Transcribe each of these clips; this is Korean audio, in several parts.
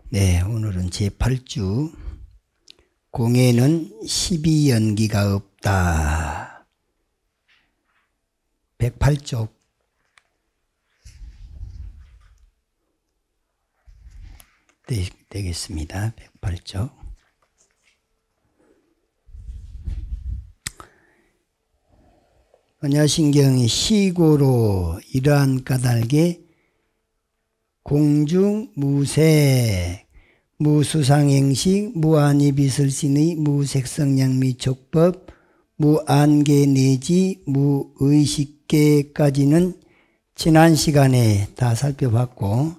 네, 오늘은 제8주 공에는 12연기가 없다. 108쪽 되겠습니다. 108쪽. 언야신경이 시고로 이러한 까닭에 공중 무색 무수상행식 무안이비설신의 무색성양미촉법 무안계 내지 무의식계까지는 지난 시간에 다 살펴봤고,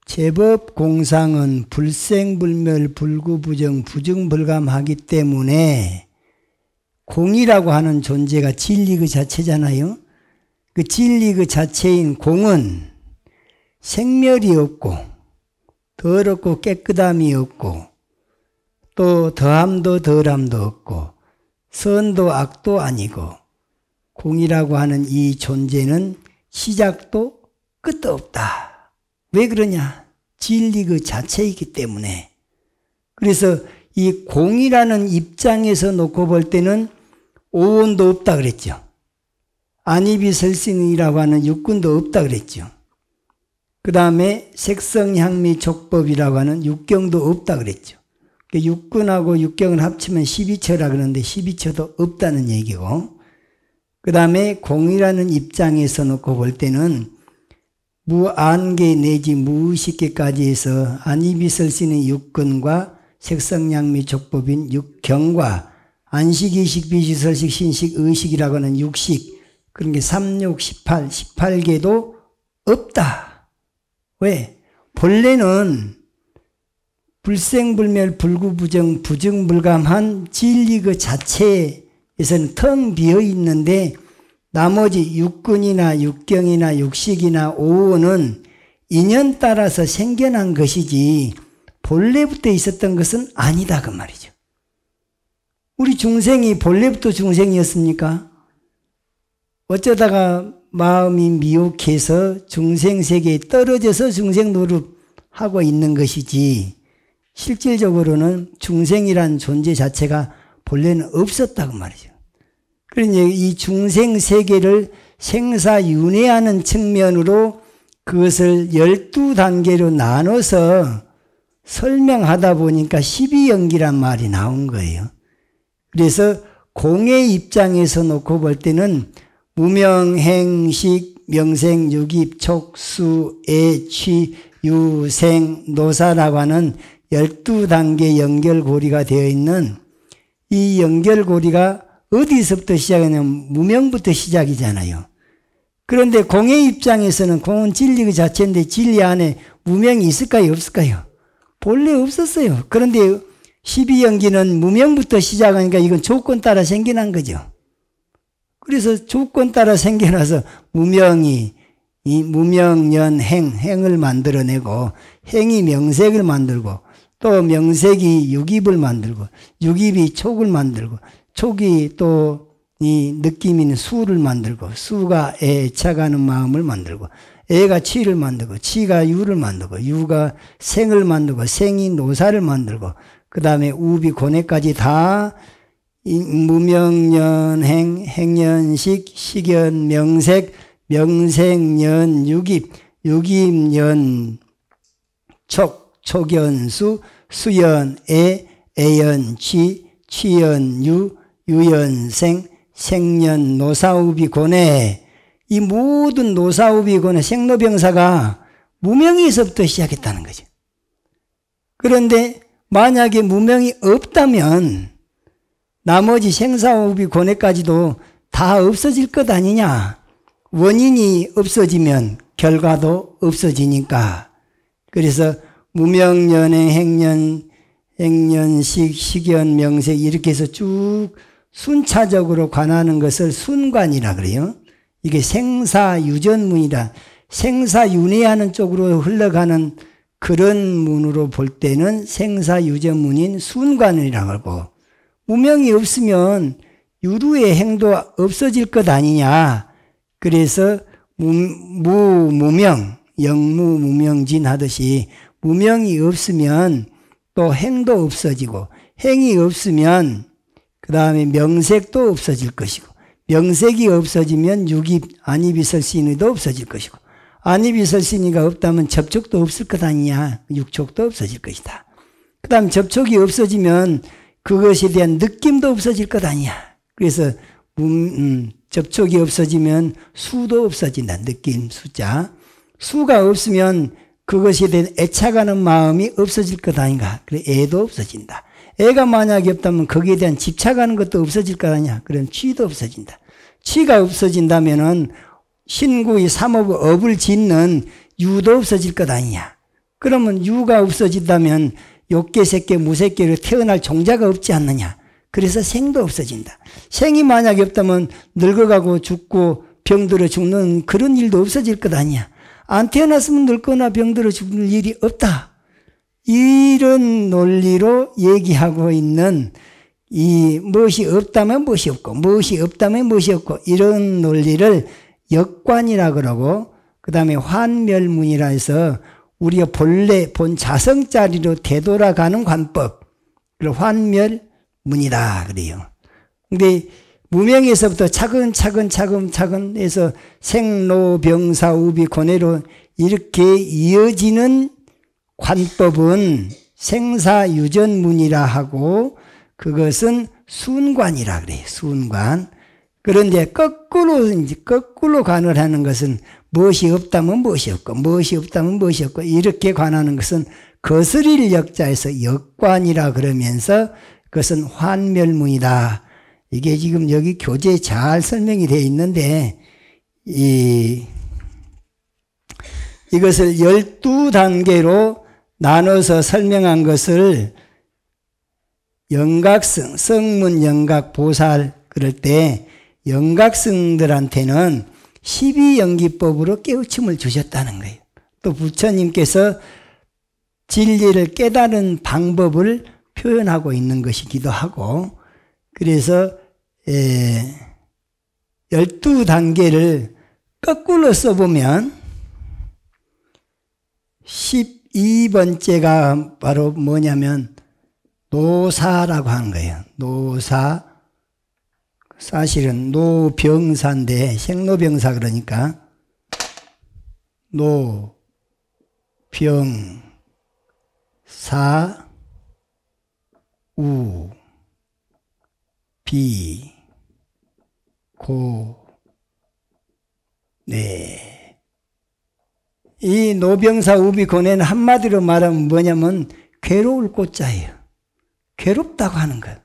제법 공상은 불생불멸 불구부정 부정불감하기 때문에 공이라고 하는 존재가 진리 그 자체잖아요. 그 진리 그 자체인 공은 생멸이 없고 더럽고 깨끗함이 없고 또 더함도 덜함도 없고 선도 악도 아니고, 공이라고 하는 이 존재는 시작도 끝도 없다. 왜 그러냐? 진리 그 자체이기 때문에. 그래서 이 공이라는 입장에서 놓고 볼 때는 오온도 없다 그랬죠. 안이비설신이라고 하는 육근도 없다 그랬죠. 그 다음에 색성향미촉법이라고 하는 육경도 없다 그랬죠. 육근하고 육경을 합치면 12처라 그러는데 12처도 없다는 얘기고, 그 다음에 공이라는 입장에서 놓고 볼 때는 무안계 내지 무의식계까지 해서 안이비설신의 육근과 색성향미촉법인 육경과 안식이식 비식설식 신식 의식이라고 하는 육식, 그런 게 3, 6, 18, 18개도 없다. 왜? 본래는 불생불멸 불구부정 부정불감한 진리 그 자체에서는 텅 비어 있는데, 나머지 육근이나 육경이나 육식이나 오온은 인연 따라서 생겨난 것이지 본래부터 있었던 것은 아니다 그 말이죠. 우리 중생이 본래부터 중생이었습니까? 어쩌다가 마음이 미혹해서 중생세계에 떨어져서 중생 노릇하고 있는 것이지, 실질적으로는 중생이란 존재 자체가 본래는 없었다고 말이죠. 그러니 이 중생세계를 생사윤회하는 측면으로 그것을 12단계로 나눠서 설명하다 보니까 12연기란 말이 나온 거예요. 그래서 공의 입장에서 놓고 볼 때는 무명행식, 명생유깁, 촉수, 애취, 유생, 노사라고 하는 12단계 연결고리가 되어 있는 이 연결고리가 어디서부터 시작하냐면 무명부터 시작이잖아요. 그런데 공의 입장에서는 공은 진리 그 자체인데 진리 안에 무명이 있을까요? 없을까요? 본래 없었어요. 그런데 12연기는 무명부터 시작하니까 이건 조건 따라 생겨난 거죠. 그래서 조건 따라 생겨나서 무명이 이 무명년 행을 만들어내고, 행이 명색을 만들고, 또 명색이 유깁을 만들고, 유깁이 촉을 만들고, 촉이 또 이 느낌 있는 수를 만들고, 수가 애착하는 마음을 만들고, 애가 취를 만들고, 취가 유를 만들고, 유가 생을 만들고, 생이 노사를 만들고, 그 다음에 우비 고뇌까지 다 무명년행, 행년식, 식연, 명색, 명색년, 유깁, 유깁년, 촉, 촉연수, 수연, 애연, 취연, 유연생, 생년, 노사우비 고뇌, 이 모든 노사우비 고뇌, 생로병사가 무명에서부터 시작했다는 거죠. 그런데 만약에 무명이 없다면 나머지 생사우비 고뇌까지도 다 없어질 것 아니냐. 원인이 없어지면 결과도 없어지니까. 그래서 무명연행, 행년식, 식연, 명색 이렇게 해서 쭉 순차적으로 관하는 것을 순관이라 그래요. 이게 생사유전문이다. 생사윤회하는 쪽으로 흘러가는 그런 문으로 볼 때는 생사유전문인 순관이라고 하고, 무명이 없으면 유루의 행도 없어질 것 아니냐. 그래서 무명, 영무무명진 하듯이 무명이 없으면 또 행도 없어지고, 행이 없으면 그 다음에 명색도 없어질 것이고, 명색이 없어지면 육입, 안입이설신의도 없어질 것이고, 안입이설신의가 없다면 접촉도 없을 것 아니냐. 육촉도 없어질 것이다. 그 다음 접촉이 없어지면 그것에 대한 느낌도 없어질 것 아니야. 그래서 접촉이 없어지면 수도 없어진다. 느낌, 숫자. 수가 없으면 그것에 대한 애착하는 마음이 없어질 것 아닌가. 그래, 애도 없어진다. 애가 만약에 없다면 거기에 대한 집착하는 것도 없어질 것 아니야. 그럼 취도 없어진다. 취가 없어진다면은 신구의 삼업 업을 짓는 유도 없어질 것 아니냐. 그러면 유가 없어진다면 욕계, 색계, 무색계로 태어날 종자가 없지 않느냐. 그래서 생도 없어진다. 생이 만약에 없다면 늙어가고 죽고 병들어 죽는 그런 일도 없어질 것 아니야. 안 태어났으면 늙거나 병들어 죽을 일이 없다. 이런 논리로 얘기하고 있는 이 무엇이 없다면 무엇이 없고 무엇이 없다면 무엇이 없고 이런 논리를 역관이라 그러고 그 다음에 환멸문이라 해서 우리가 본래 본 자성자리로 되돌아가는 관법, 환멸문이다 그래요. 근데 무명에서부터 차근차근 해서 생로병사 우비 고뇌로 이렇게 이어지는 관법은 생사유전문이라 하고 그것은 순관이라 그래요. 순관. 그런데 거꾸로 관을 하는 것은 무엇이 없다면 무엇이 없고 무엇이 없다면 무엇이 없고 이렇게 관하는 것은 거스릴 역자에서 역관이라 그러면서 그것은 환멸문이다. 이게 지금 여기 교재에 잘 설명이 되어 있는데 이것을 12단계로 나눠서 설명한 것을 영각성, 성문 영각 보살 그럴 때 영각성들한테는 12연기법으로 깨우침을 주셨다는 거예요. 또 부처님께서 진리를 깨달은 방법을 표현하고 있는 것이기도 하고 그래서 12단계를 거꾸로 써보면 12번째가 바로 뭐냐면 노사라고 하는 거예요. 노사. 사실은 노병사인데 생로병사 그러니까 노병사 우 비 고 네. 이 노병사 우비고뇌는 한마디로 말하면 뭐냐면 괴로울 꽃자예요. 괴롭다고 하는 거예요.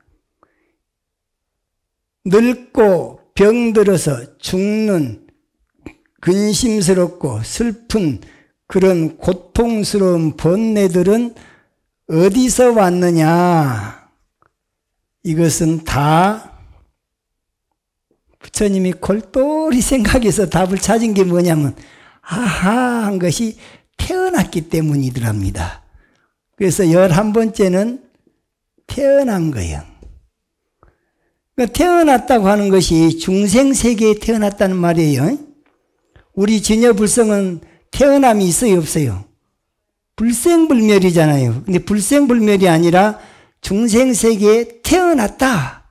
늙고 병들어서 죽는 근심스럽고 슬픈 그런 고통스러운 번뇌들은 어디서 왔느냐? 이것은 다 부처님이 골똘히 생각해서 답을 찾은 게 뭐냐면 아하 한 것이 태어났기 때문이더랍니다. 그래서 11번째는 태어난 거예요. 그러니까 태어났다고 하는 것이 중생세계에 태어났다는 말이에요. 우리 진여불성은 태어남이 있어요 없어요? 불생불멸이잖아요. 근데 불생불멸이 아니라 중생세계에 태어났다.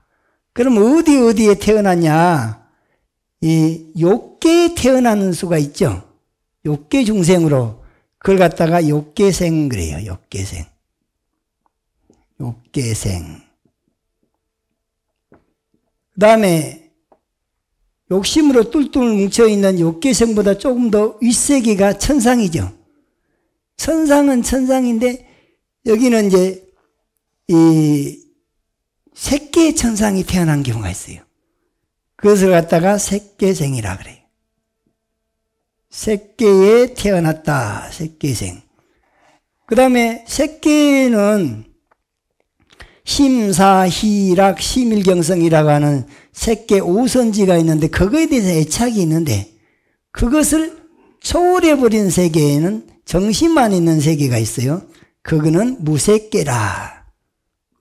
그럼 어디에 태어났냐? 이 욕계에 태어나는 수가 있죠. 욕계 중생으로. 그걸 갖다가 욕계생 그래요. 욕계생. 욕계생. 그 다음에 욕심으로 뚫뚫 뭉쳐있는 욕계생보다 조금 더 윗세계가 천상이죠. 천상은 천상인데 여기는 이제 이 색계의 천상이 태어난 경우가 있어요. 그것을 갖다가 색계생이라 그래요. 색계에 태어났다. 색계생. 그 다음에 색계는 심사희락 심일경성이라고 하는 색계 5선지가 있는데 그거에 대해서 애착이 있는데 그것을 초월해버린 세계에는 정신만 있는 세계가 있어요. 그거는 무색계라.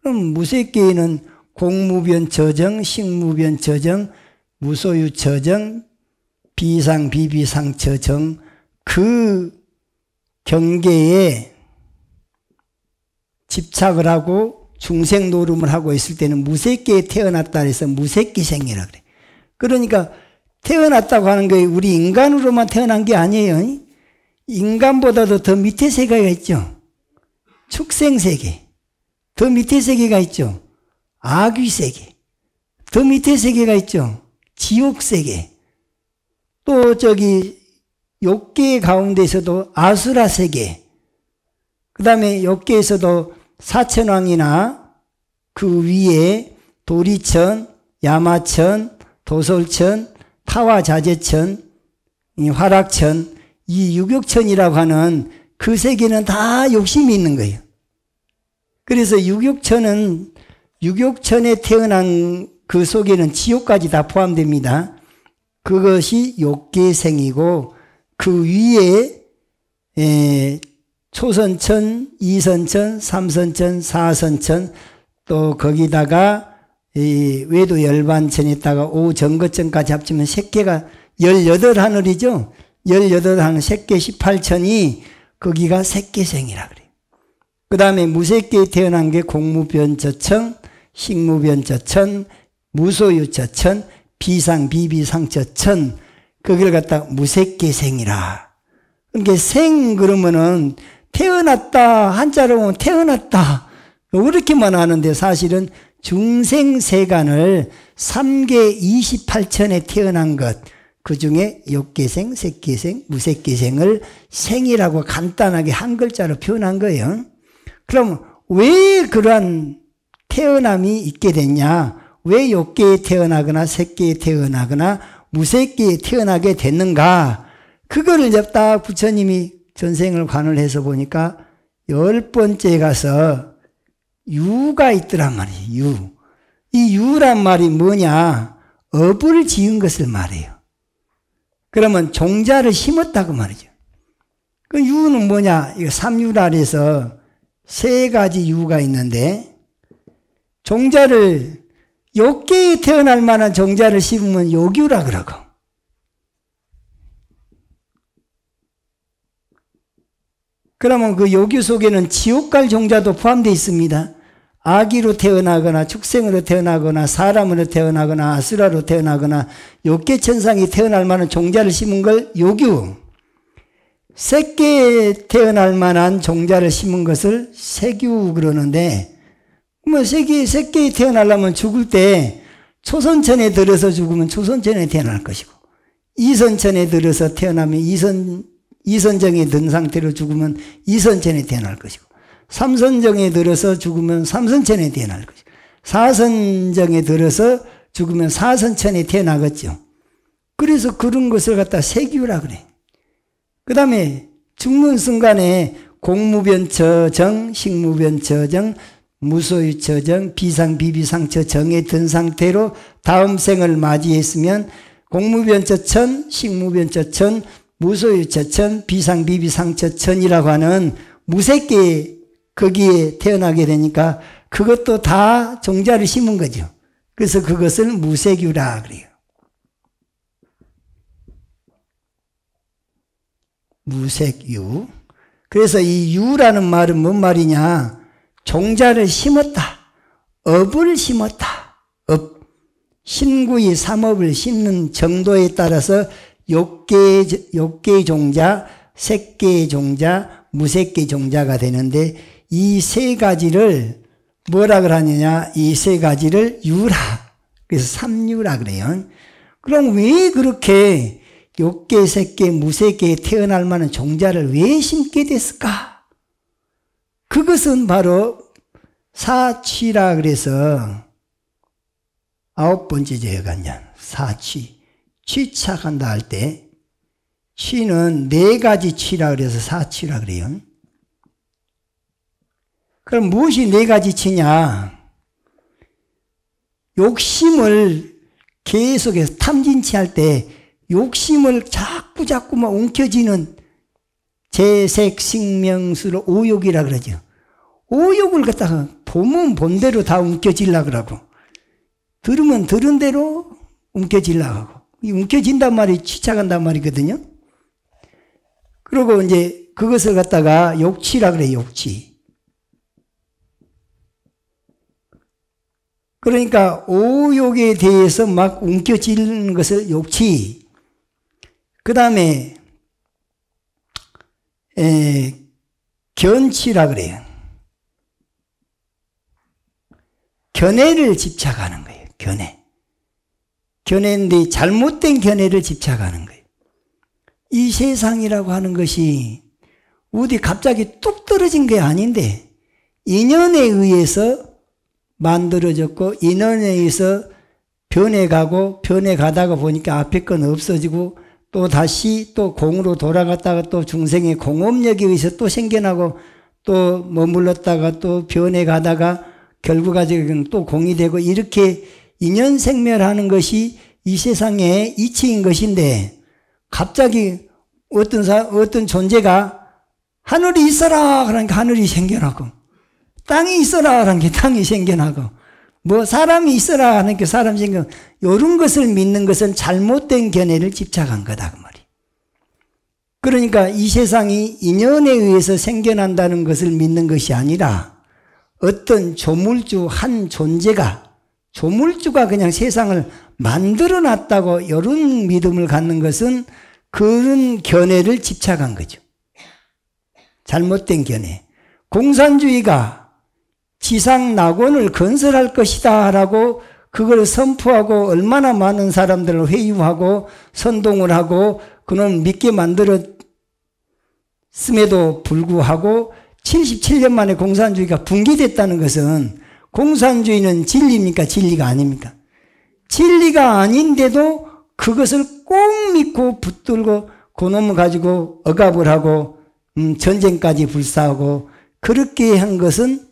그럼 무색계에는 공무변처정, 식무변처정, 무소유처정, 비상, 비비, 상처, 정, 그 경계에 집착을 하고 중생 노름을 하고 있을 때는 무색계에 태어났다 해서 무색기생이라 그래. 그러니까 태어났다고 하는 게 우리 인간으로만 태어난 게 아니에요. 인간보다도 더 밑에 세계가 있죠. 축생세계. 더 밑에 세계가 있죠. 아귀세계. 더 밑에 세계가 있죠. 지옥세계. 또 욕계 가운데서도 아수라세계. 그 다음에 욕계에서도 사천왕이나 그 위에 도리천, 야마천, 도솔천, 타화자재천, 화락천, 이 유격천이라고 하는 그 세계는 다 욕심이 있는 거예요. 그래서 유격천에 태어난 그 속에는 지옥까지 다 포함됩니다. 그것이 욕계생이고 그 위에 초선천, 이선천, 삼선천, 사선천, 또 거기다가 외도 열반천에다가 오정거천까지 합치면 색계가 18하늘이죠. 18하늘 색계 18천이 거기가 색계생이라 그래요. 그 다음에 무색계에 태어난 게 공무변저천, 식무변저천, 무소유저천, 비상, 비비, 상처천, 거기를 갖다 무색계생이라. 그러니까 생 그러면은 태어났다, 한자로 보면 태어났다. 이렇게만 하는데 사실은 중생세간을 3계 28천에 태어난 것, 그 중에 욕계생, 색계생, 무색계생을 생이라고 간단하게 한 글자로 표현한 거예요. 그럼 왜 그러한 태어남이 있게 됐냐? 왜 욕계에 태어나거나 색계에 태어나거나 무색계에 태어나게 됐는가? 그거를 이제 딱 부처님이 전생을 관을 해서 보니까 10번째 가서 유가 있더란 말이에요. 유. 이 유란 말이 뭐냐? 업을 지은 것을 말해요. 그러면 종자를 심었다고 말이죠. 그 유는 뭐냐? 이거 삼유랄에서 3가지 유가 있는데 종자를 욕계에 태어날 만한 종자를 심으면 욕유라 그러고 그러면 그 욕유 속에는 지옥갈 종자도 포함되어 있습니다. 아기로 태어나거나 축생으로 태어나거나 사람으로 태어나거나 아수라로 태어나거나 욕계천상이 태어날 만한 종자를 심은 걸 욕유, 색계에 태어날 만한 종자를 심은 것을 색유 그러는데 뭐 색계에 태어나려면 죽을 때 초선천에 들어서 죽으면 초선천에 태어날 것이고 이선천에 들어서 태어나면 이선정에 든 상태로 죽으면 이선천에 태어날 것이고 삼선정에 들어서 죽으면 삼선천에 태어날 것이고 사선정에 들어서 죽으면 사선천에 태어나겠죠. 그래서 그런 것을 갖다 색유라 그래. 그 다음에 죽는 순간에 공무변처정, 식무변처정, 무소유처정, 비상비비상처정에 든 상태로 다음 생을 맞이했으면 공무변처천, 식무변처천, 무소유처천, 비상비비상처천이라고 하는 무색계에 거기에 태어나게 되니까 그것도 다 종자를 심은 거죠. 그래서 그것을 무색유라 그래요. 무색유. 그래서 이 유라는 말은 뭔 말이냐? 종자를 심었다. 업을 심었다. 업. 신구이 삼업을 심는 정도에 따라서 욕계 종자, 색계 종자, 무색계 종자가 되는데 이 3가지를 뭐라 그러느냐? 이 3가지를 유라. 그래서 삼유라 그래요. 그럼 왜 그렇게 욕계, 색계, 무색계에 태어날 만한 종자를 왜 심게 됐을까? 그것은 바로 사취라 그래서 9번째 제여간장 사취. 취착한다 할 때 취는 4가지 취라 그래서 사취라 그래요. 그럼 무엇이 4가지 취냐? 욕심을 계속해서 탐진치할 때 욕심을 자꾸만 움켜쥐는 재색, 식명수로 오욕이라 그러죠. 오욕을 갖다가 보면 본대로 다 움켜쥐려고 그러고 들으면 들은 대로 움켜쥐려고 하고 움켜진단 말이 치착한단 말이거든요. 그리고 이제 그것을 갖다가 욕치라 그래, 욕치. 그러니까 오욕에 대해서 막 움켜쥐는 것을 욕치. 그 다음에 견치라 그래요. 견해를 집착하는 거예요. 견해. 견해인데 잘못된 견해를 집착하는 거예요. 이 세상이라고 하는 것이 어디 갑자기 뚝 떨어진 게 아닌데 인연에 의해서 만들어졌고 인연에 의해서 변해가고 변해가다가 보니까 앞에 건 없어지고 또 다시 또 공으로 돌아갔다가 또 중생의 공업력에 의해서 또 생겨나고 또 머물렀다가 또 변해가다가 결국까지는 또 공이 되고 이렇게 인연생멸하는 것이 이 세상의 이치인 것인데 갑자기 어떤 존재가 하늘이 있어라 그러니까 하늘이 생겨나고 땅이 있어라 그러니까 땅이 생겨나고 뭐 사람이 있어라 하니까 사람이 생겨나고 이런 것을 믿는 것은 잘못된 견해를 집착한 거다 그 말이. 그러니까 이 세상이 인연에 의해서 생겨난다는 것을 믿는 것이 아니라 어떤 조물주 한 존재가 조물주가 그냥 세상을 만들어 놨다고 이런 믿음을 갖는 것은 그런 견해를 집착한 거죠. 잘못된 견해. 공산주의가 지상 낙원을 건설할 것이다 라고 그걸 선포하고 얼마나 많은 사람들을 회유하고 선동을 하고 그놈 믿게 만들었음에도 불구하고 77년 만에 공산주의가 붕괴됐다는 것은 공산주의는 진리입니까? 진리가 아닙니까? 진리가 아닌데도 그것을 꼭 믿고 붙들고 그놈을 가지고 억압을 하고 전쟁까지 불사하고 그렇게 한 것은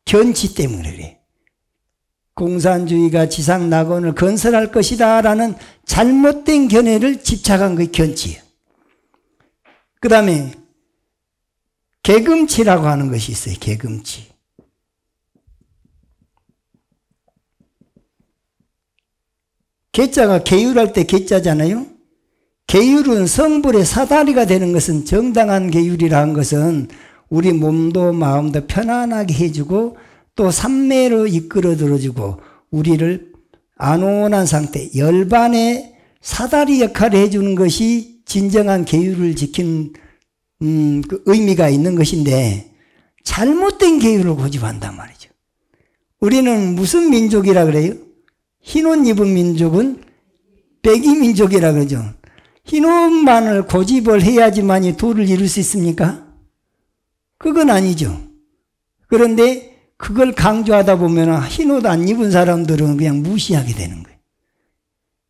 견치 때문에 그래. 공산주의가 지상 낙원을 건설할 것이다 라는 잘못된 견해를 집착한 게 견치예요. 그 다음에 개금치라고 하는 것이 있어요. 개금치. 개자가 계율할 때 개자잖아요. 계율은 성불의 사다리가 되는 것은 정당한 계율이라는 것은 우리 몸도 마음도 편안하게 해주고 또 삼매로 이끌어 들어주고 우리를 안온한 상태, 열반의 사다리 역할을 해주는 것이 진정한 계율을 지키는 그 의미가 있는 것인데 잘못된 계율을 고집한단 말이죠. 우리는 무슨 민족이라 그래요? 흰옷 입은 민족은 빼기 민족이라 그러죠. 흰옷만을 고집을 해야지만이 도를 이룰 수 있습니까? 그건 아니죠. 그런데 그걸 강조하다 보면 흰옷 안 입은 사람들은 그냥 무시하게 되는 거예요.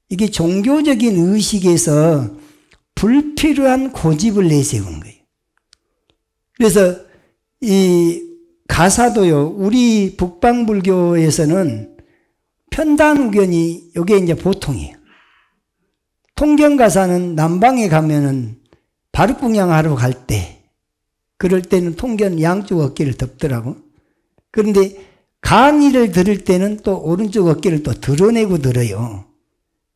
이게 종교적인 의식에서 불필요한 고집을 내세운 거예요. 그래서 이 가사도요, 우리 북방불교에서는 편단우견이 이게 이제 보통이에요. 통견가사는 남방에 가면은 바르궁양하러 갈 때, 그럴 때는 통견 양쪽 어깨를 덮더라고. 그런데 강의를 들을 때는 또 오른쪽 어깨를 또 드러내고 들어요.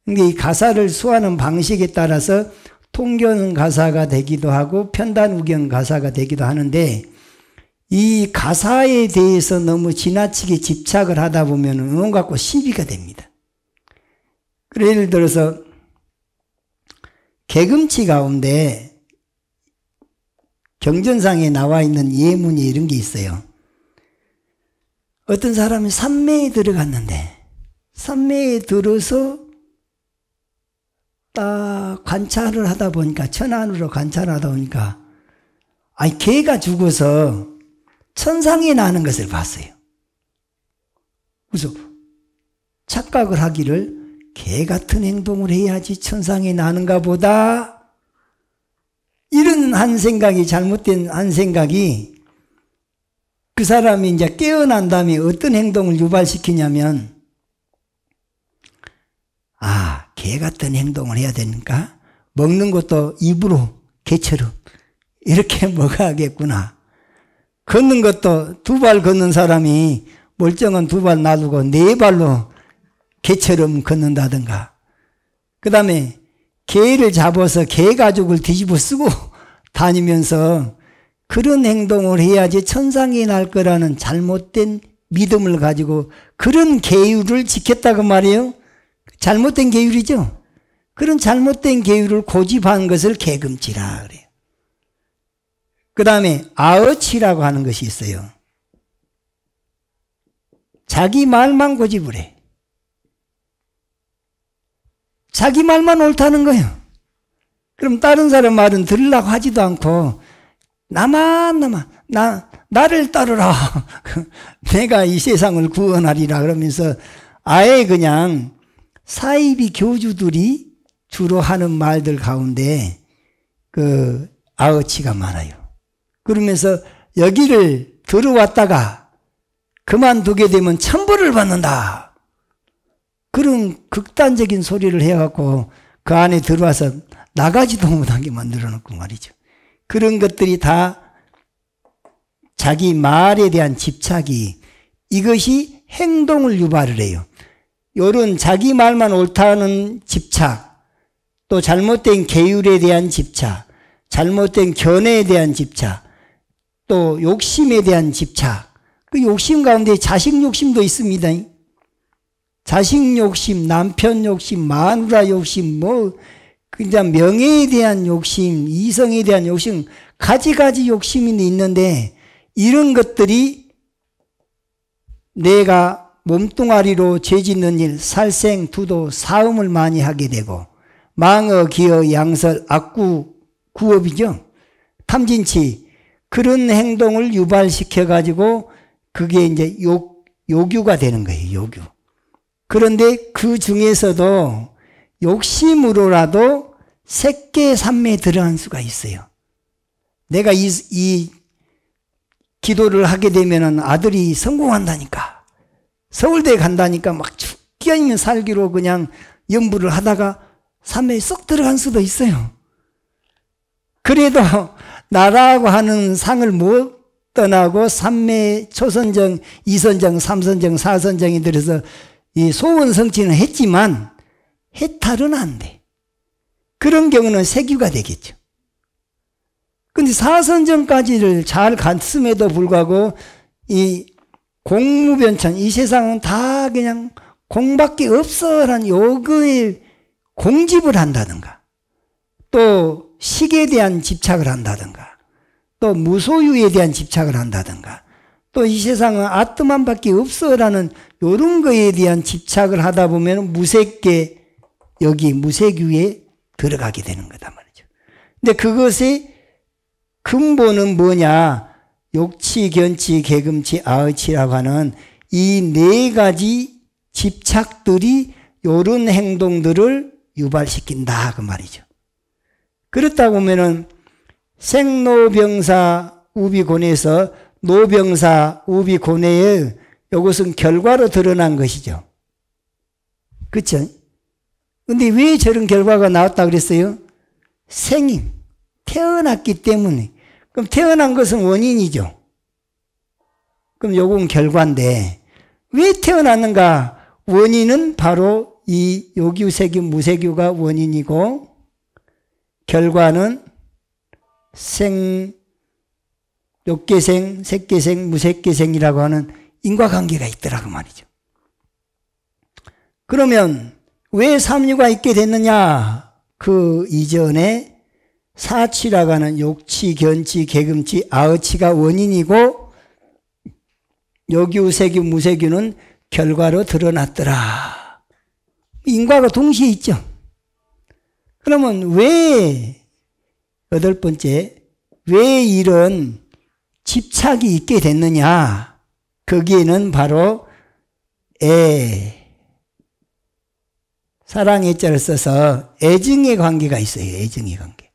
그러니까 이 가사를 수하는 방식에 따라서 통견 가사가 되기도 하고 편단우견 가사가 되기도 하는데 이 가사에 대해서 너무 지나치게 집착을 하다 보면 그놈 갖고 시비가 됩니다. 그래서 예를 들어서 개금치 가운데 경전상에 나와 있는 예문이 이런 게 있어요. 어떤 사람이 산매에 들어갔는데 산매에 들어서 딱 관찰을 하다 보니까 천안으로 관찰하다 보니까 아니 개가 죽어서 천상에 나는 것을 봤어요. 그래서 착각을 하기를 개 같은 행동을 해야지 천상에 나는가 보다 이런 한 생각이 잘못된 한 생각이 그 사람이 이제 깨어난 다음에 어떤 행동을 유발시키냐면 아, 개 같은 행동을 해야 되니까 먹는 것도 입으로 개처럼 이렇게 먹어야겠구나. 걷는 것도 두 발 걷는 사람이 멀쩡한 두 발 놔두고 네 발로 개처럼 걷는다든가. 그 다음에 개를 잡아서 개 가죽을 뒤집어 쓰고 다니면서 그런 행동을 해야지 천상이 날 거라는 잘못된 믿음을 가지고 그런 계율을 지켰다고 말이에요. 잘못된 계율이죠. 그런 잘못된 계율을 고집한 것을 계금치라 그래요. 그 다음에 아어치라고 하는 것이 있어요. 자기 말만 고집을 해. 자기 말만 옳다는 거예요. 그럼 다른 사람 말은 들으려고 하지도 않고 나를 따르라. 내가 이 세상을 구원하리라 그러면서 아예 그냥 사이비 교주들이 주로 하는 말들 가운데 그 아어치가 많아요. 그러면서 여기를 들어왔다가 그만두게 되면 천벌을 받는다. 그런 극단적인 소리를 해갖고 그 안에 들어와서 나가지도 못하게 만들어놓고 말이죠. 그런 것들이 다 자기 말에 대한 집착이 이것이 행동을 유발을 해요. 요런 자기 말만 옳다는 집착, 또 잘못된 계율에 대한 집착, 잘못된 견해에 대한 집착, 또 욕심에 대한 집착. 그 욕심 가운데 자식 욕심도 있습니다. 자식 욕심, 남편 욕심, 마누라 욕심, 그냥 명예에 대한 욕심, 이성에 대한 욕심, 가지가지 욕심이 있는데 이런 것들이 내가 몸뚱아리로 죄짓는 일, 살생, 두도, 사음을 많이 하게 되고 망어, 기어, 양설, 악구, 구업이죠. 탐진치 그런 행동을 유발시켜가지고 그게 이제 요규가 되는 거예요. 요규. 그런데 그 중에서도 욕심으로라도 색계 삼매에 들어간 수가 있어요. 내가 이 기도를 하게 되면은 아들이 성공한다니까, 서울대에 간다니까 막 죽기 아니면 살기로 그냥 염불을 하다가 삼매에 쏙 들어간 수도 있어요. 그래도 나라고 하는 상을 못 떠나고 삼매 초선정, 이선정, 삼선정, 사선정이 들어서 이 소원성취는 했지만 해탈은 안 돼. 그런 경우는 세규가 되겠죠. 근데 사선정까지를 잘 갔음에도 불구하고 이 공무변천, 이 세상은 다 그냥 공밖에 없어라는 요거에 공집을 한다든가, 또 식에 대한 집착을 한다든가, 또 무소유에 대한 집착을 한다든가, 또 이 세상은 아트만밖에 없어라는 요런 거에 대한 집착을 하다 보면 무색계, 여기 무색유에 들어가게 되는 거다 말이죠. 근데 그것의 근본은 뭐냐? 욕치, 견치, 계금치, 아어치라고 하는 이 네 가지 집착들이 요런 행동들을 유발시킨다 그 말이죠. 그렇다 보면은 생로병사 우비고뇌에서 노병사 우비고뇌에 이것은 결과로 드러난 것이죠. 그렇죠? 근데 왜 저런 결과가 나왔다 그랬어요? 생임, 태어났기 때문에. 그럼 태어난 것은 원인이죠. 그럼 요건 결과인데 왜 태어났는가? 원인은 바로 이 요규, 세규, 무세규가 원인이고 결과는 욕계생, 색계생, 무색계생이라고 하는 인과관계가 있더라고 말이죠. 그러면 왜 삼류가 있게 됐느냐? 그 이전에 사치라고 하는 욕치, 견치, 계금치, 아어치가 원인이고 요규, 세규, 무세규는 결과로 드러났더라. 인과가 동시에 있죠. 그러면 왜 여덟 번째, 왜 이런 집착이 있게 됐느냐? 거기에는 바로 사랑의 자를 써서 애증의 관계가 있어요. 애증의 관계.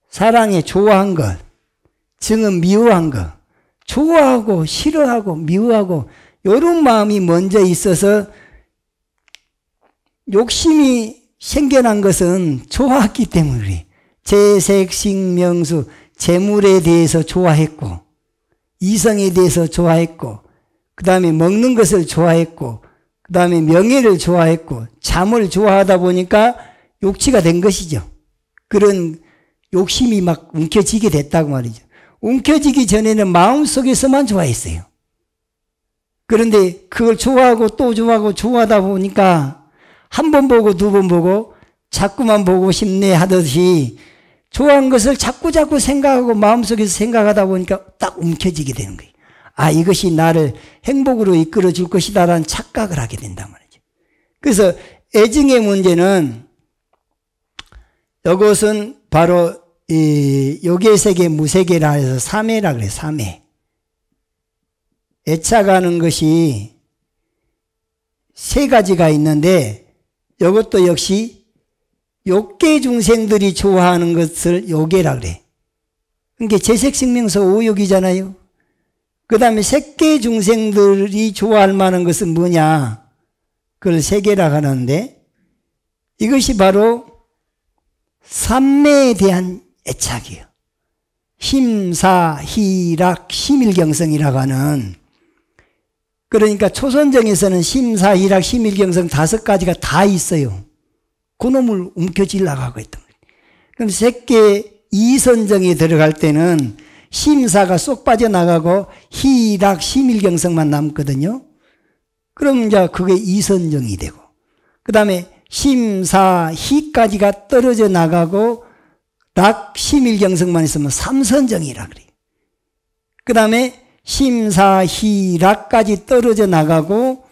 사랑에 좋아한 것, 증은 미워한 것, 좋아하고 싫어하고 미워하고 이런 마음이 먼저 있어서 욕심이 생겨난 것은 좋아했기 때문에 재색, 식명수, 재물에 대해서 좋아했고 이성에 대해서 좋아했고 그 다음에 먹는 것을 좋아했고 그 그 다음에 명예를 좋아했고 잠을 좋아하다 보니까 욕취가 된 것이죠. 그런 욕심이 막 움켜쥐게 됐다고 말이죠. 움켜쥐기 전에는 마음속에서만 좋아했어요. 그런데 그걸 좋아하고 또 좋아하고 좋아하다 보니까 한 번 보고 두 번 보고 자꾸만 보고 싶네 하듯이 좋아한 것을 자꾸 생각하고 마음속에서 생각하다 보니까 딱 움켜쥐게 되는 거예요. 아, 이것이 나를 행복으로 이끌어 줄 것이다라는 착각을 하게 된단 말이죠. 그래서 애증의 문제는 이것은 바로 이 요계세계 무세계라 해서 삼해라 그래요. 삼해. 애착하는 것이 세 가지가 있는데 이것도 역시 욕계 중생들이 좋아하는 것을 요계라 그래. 그러니까 재색생명서 오욕이잖아요. 그 다음에 색계 중생들이 좋아할 만한 것은 뭐냐? 그걸 세계라 하는데 이것이 바로 삼매에 대한 애착이에요. 심사, 희락, 심일경성이라고 하는, 그러니까 초선정에서는 심사, 희락, 심일경성 5가지가 다 있어요. 그놈을 움켜쥐려고 하고 있던 거예요. 그럼 색계 이선정에 들어갈 때는 심사가 쏙 빠져나가고 희락, 심일경성만 남거든요. 그럼 이제 그게 이선정이 되고, 그 다음에 심사, 희까지가 떨어져 나가고 락, 심일경성만 있으면 삼선정이라 그래요. 그 다음에 심사, 희, 락까지 떨어져 나가고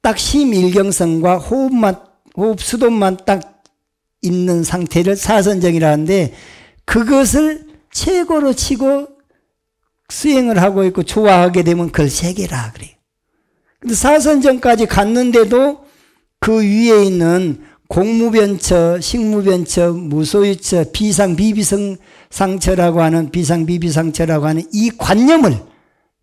딱 심일경성과 호흡 수동만 딱 있는 상태를 사선정이라 하는데 그것을 최고로 치고 수행을 하고 있고 좋아하게 되면 그걸 세계라 그래요. 근데 사선정까지 갔는데도 그 위에 있는 공무변처, 식무변처, 무소유처, 비상비비상처라고 하는 비상비비상처라고 하는 이 관념을,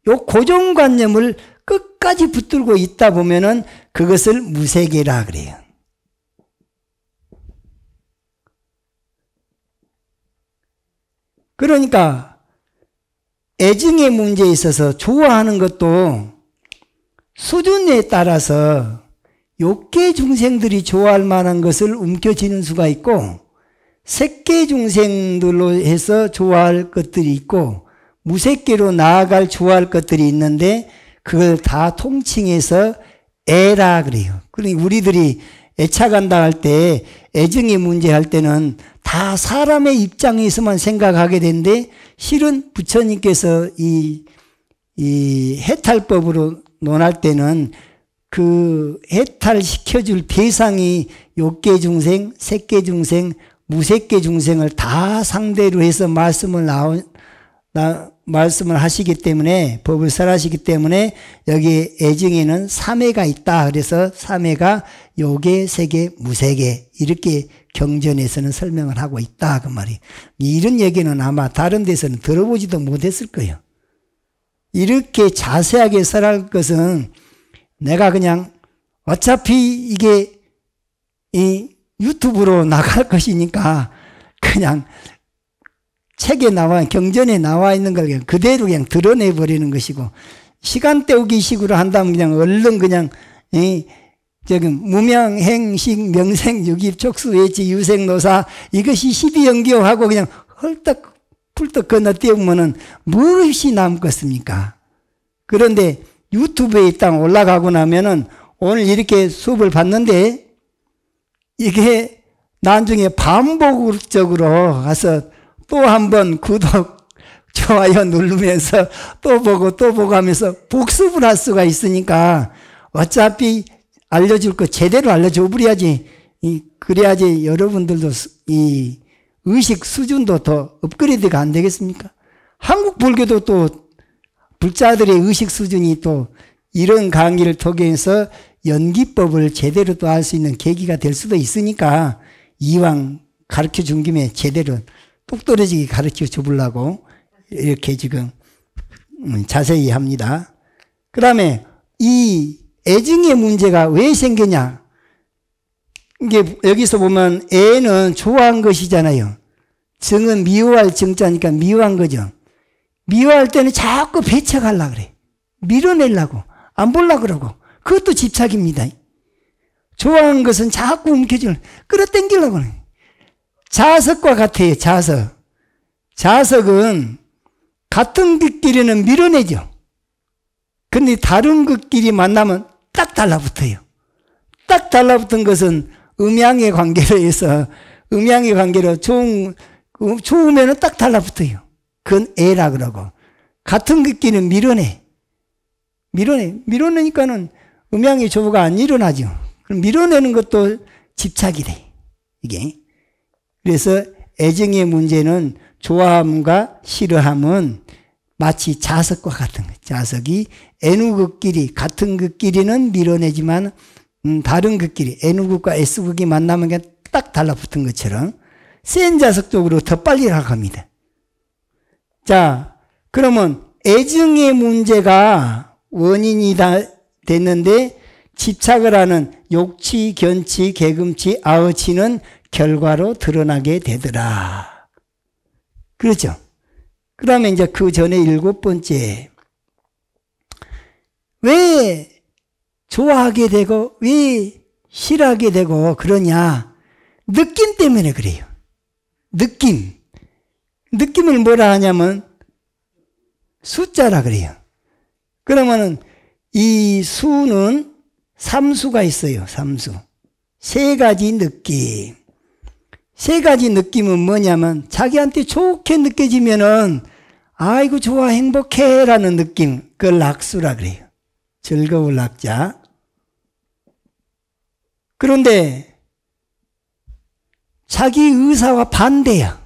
요 고정관념을 끝까지 붙들고 있다 보면은 그것을 무세계라 그래요. 그러니까 애증의 문제에 있어서 좋아하는 것도 수준에 따라서 욕계 중생들이 좋아할 만한 것을 움켜쥐는 수가 있고 색계 중생들로 해서 좋아할 것들이 있고 무색계로 나아갈 좋아할 것들이 있는데 그걸 다 통칭해서 애라 그래요. 그러니까 우리들이 애착한다 할 때 애증의 문제 할 때는 다 사람의 입장에서만 생각하게 되는데 실은 부처님께서 이 해탈법으로 논할 때는 그 해탈시켜줄 대상이 욕계 중생, 색계 중생, 무색계 중생을 다 상대로 해서 말씀을 하시기 때문에, 법을 설하시기 때문에 여기 애증에는 3해가 있다. 그래서 3해가 욕계, 색계, 무색계 이렇게 경전에서는 설명을 하고 있다. 그 말이. 이런 얘기는 아마 다른 데서는 들어보지도 못했을 거예요. 이렇게 자세하게 설할 것은 내가 그냥 어차피 이게 이 유튜브로 나갈 것이니까 그냥 책에 경전에 나와 있는 걸 그냥 그대로 그냥 드러내 버리는 것이고, 시간 때우기 식으로 한다면 그냥 얼른 그냥 무명, 행식, 명생, 유깁, 촉수, 외치, 유생, 노사 이것이 12연교하고 그냥 헐떡 풀떡 건너뛰으면은 무엇이 남겠습니까? 그런데 유튜브에 딱 올라가고 나면은 오늘 이렇게 수업을 봤는데 이게 나중에 반복적으로 가서 또 한 번 구독, 좋아요 누르면서 또 보고 하면서 복습을 할 수가 있으니까 어차피 알려줄 거 제대로 알려줘 버려야지. 그래야지 여러분들도 이 의식 수준도 더 업그레이드가 안 되겠습니까? 한국 불교도 또 불자들의 의식 수준이 또 이런 강의를 통해서 연기법을 제대로 또 할 수 있는 계기가 될 수도 있으니까 이왕 가르쳐 준 김에 제대로 똑 떨어지게 가르쳐 주려고 이렇게 지금 자세히 합니다. 그 다음에 이 애증의 문제가 왜 생기냐? 이게 여기서 보면 애는 좋아한 것이잖아요. 정은 미워할 정자니까 미워한 거죠. 미워할 때는 자꾸 배척하려고 그래. 밀어내려고. 안 보려고 그러고. 그것도 집착입니다. 좋아하는 것은 자꾸 움켜쥐는, 끌어당기려고 하는. 자석과 같아요, 자석. 자석은 같은 것끼리는 밀어내죠. 근데 다른 것끼리 만나면 딱 달라붙어요. 딱 달라붙은 것은 음양의 관계로 해서, 음양의 관계로 좋으면 딱 달라붙어요. 그건 애라 그러고. 같은 것끼리는 밀어내니까는 음양의 조우가 안 일어나죠. 그럼 밀어내는 것도 집착이 돼, 이게. 그래서 애정의 문제는 좋아함과 싫어함은 마치 자석과 같은 거예요. 자석이 N우극끼리, 같은 극끼리는 밀어내지만 다른 극끼리, N우극과 S극이 만나면 딱 달라붙은 것처럼 센 자석 쪽으로 더 빨리 나갑니다. 자, 그러면 애정의 문제가 원인이 다 됐는데 집착을 하는 욕치, 견치, 개금치, 아우치는 결과로 드러나게 되더라. 그렇죠? 그 다음에 이제 그 전에 7번째. 왜 좋아하게 되고, 왜 싫어하게 되고 그러냐? 느낌 때문에 그래요. 느낌. 느낌을 뭐라 하냐면 숫자라 그래요. 그러면은 이 수는 삼수가 있어요. 삼수. 세 가지 느낌. 세 가지 느낌은 뭐냐면 자기한테 좋게 느껴지면은 아이고 좋아 행복해 라는 느낌. 그걸 낙수라 그래요. 즐거울 낙자. 그런데 자기 의사와 반대야.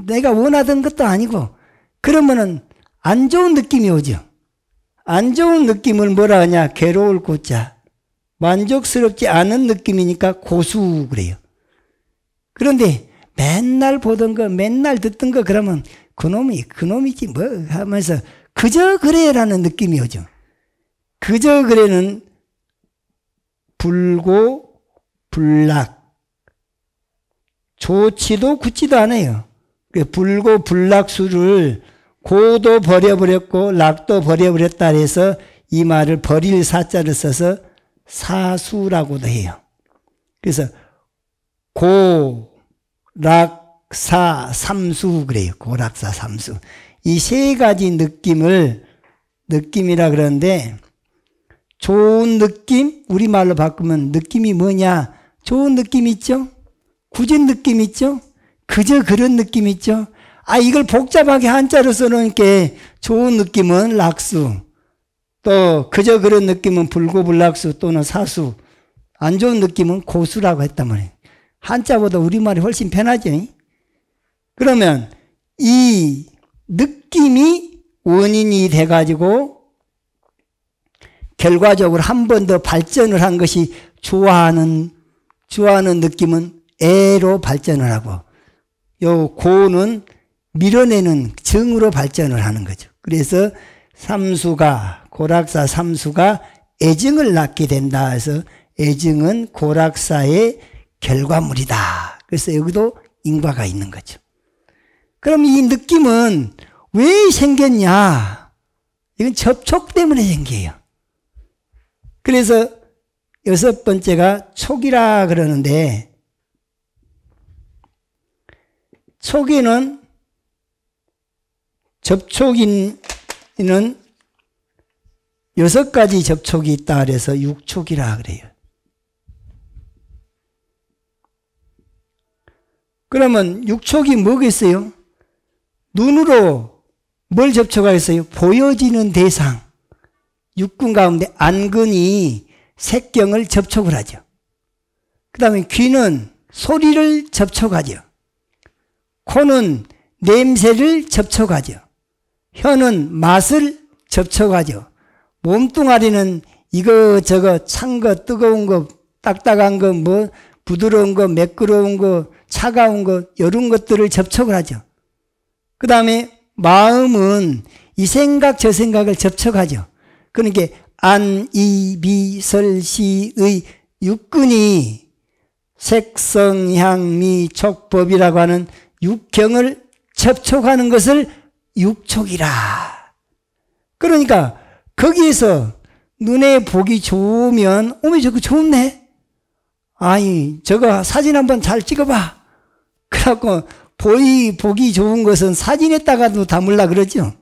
내가 원하던 것도 아니고 그러면은 안 좋은 느낌이 오죠. 안 좋은 느낌을 뭐라 하냐? 괴로울 고자. 만족스럽지 않은 느낌이니까 고수 그래요. 그런데 맨날 보던 거, 맨날 듣던 거 그러면 그놈이지 뭐 하면서 그저 그래라는 느낌이 오죠. 그저 그래는 불고 불락. 좋지도 굳지도 않아요. 불고 불락수를 고도 버려버렸고 락도 버려버렸다 해서 이 말을 버릴 사자를 써서 사수라고도 해요. 그래서 고, 락, 사, 삼수 그래요. 고, 락, 사, 삼수. 이 세 가지 느낌이라 그러는데 좋은 느낌, 우리말로 바꾸면 느낌이 뭐냐? 좋은 느낌 있죠? 굳은 느낌 있죠? 그저 그런 느낌 있죠? 이걸 복잡하게 한자로 써놓으니까 좋은 느낌은 락수, 또 그저 그런 느낌은 불고불락수 또는 사수, 안 좋은 느낌은 고수라고 했단 말이에요. 한자보다 우리말이 훨씬 편하죠. 그러면 이 느낌이 원인이 돼가지고 결과적으로 한 번 더 발전을 한 것이 좋아하는 느낌은 애로 발전을 하고 요 고는 밀어내는 정으로 발전을 하는 거죠. 그래서 삼수가 고락사 삼수가 애증을 낳게 된다 해서 애증은 고락사의 결과물이다. 그래서 여기도 인과가 있는 거죠. 그럼 이 느낌은 왜 생겼냐? 이건 접촉 때문에 생겨요. 그래서 6번째가 촉이라 그러는데 촉에는 접촉인은 6가지 접촉이 있다 그래서 6촉이라 그래요. 그러면 6촉이 뭐겠어요? 눈으로 뭘 접촉하겠어요? 보여지는 대상. 육군 가운데 안근이 색경을 접촉을 하죠. 그 다음에 귀는 소리를 접촉하죠. 코는 냄새를 접촉하죠. 혀는 맛을 접촉하죠. 몸뚱아리는 이거저거 찬 거, 뜨거운 거, 딱딱한 거, 뭐 부드러운 거, 매끄러운 거, 차가운 거 이런 것들을 접촉을 하죠. 그 다음에 마음은 이 생각 저 생각을 접촉하죠. 그러니까 안, 이, 비, 설, 시, 의 육근이 색성, 향, 미, 촉, 법이라고 하는 육경을 접촉하는 것을 육촉이라. 그러니까 거기에서 눈에 보기 좋으면 어머 저거 좋네. 아이, 저거 사진 한번 잘 찍어봐. 그래갖고, 보기 좋은 것은 사진에다가도 담으려 그러죠.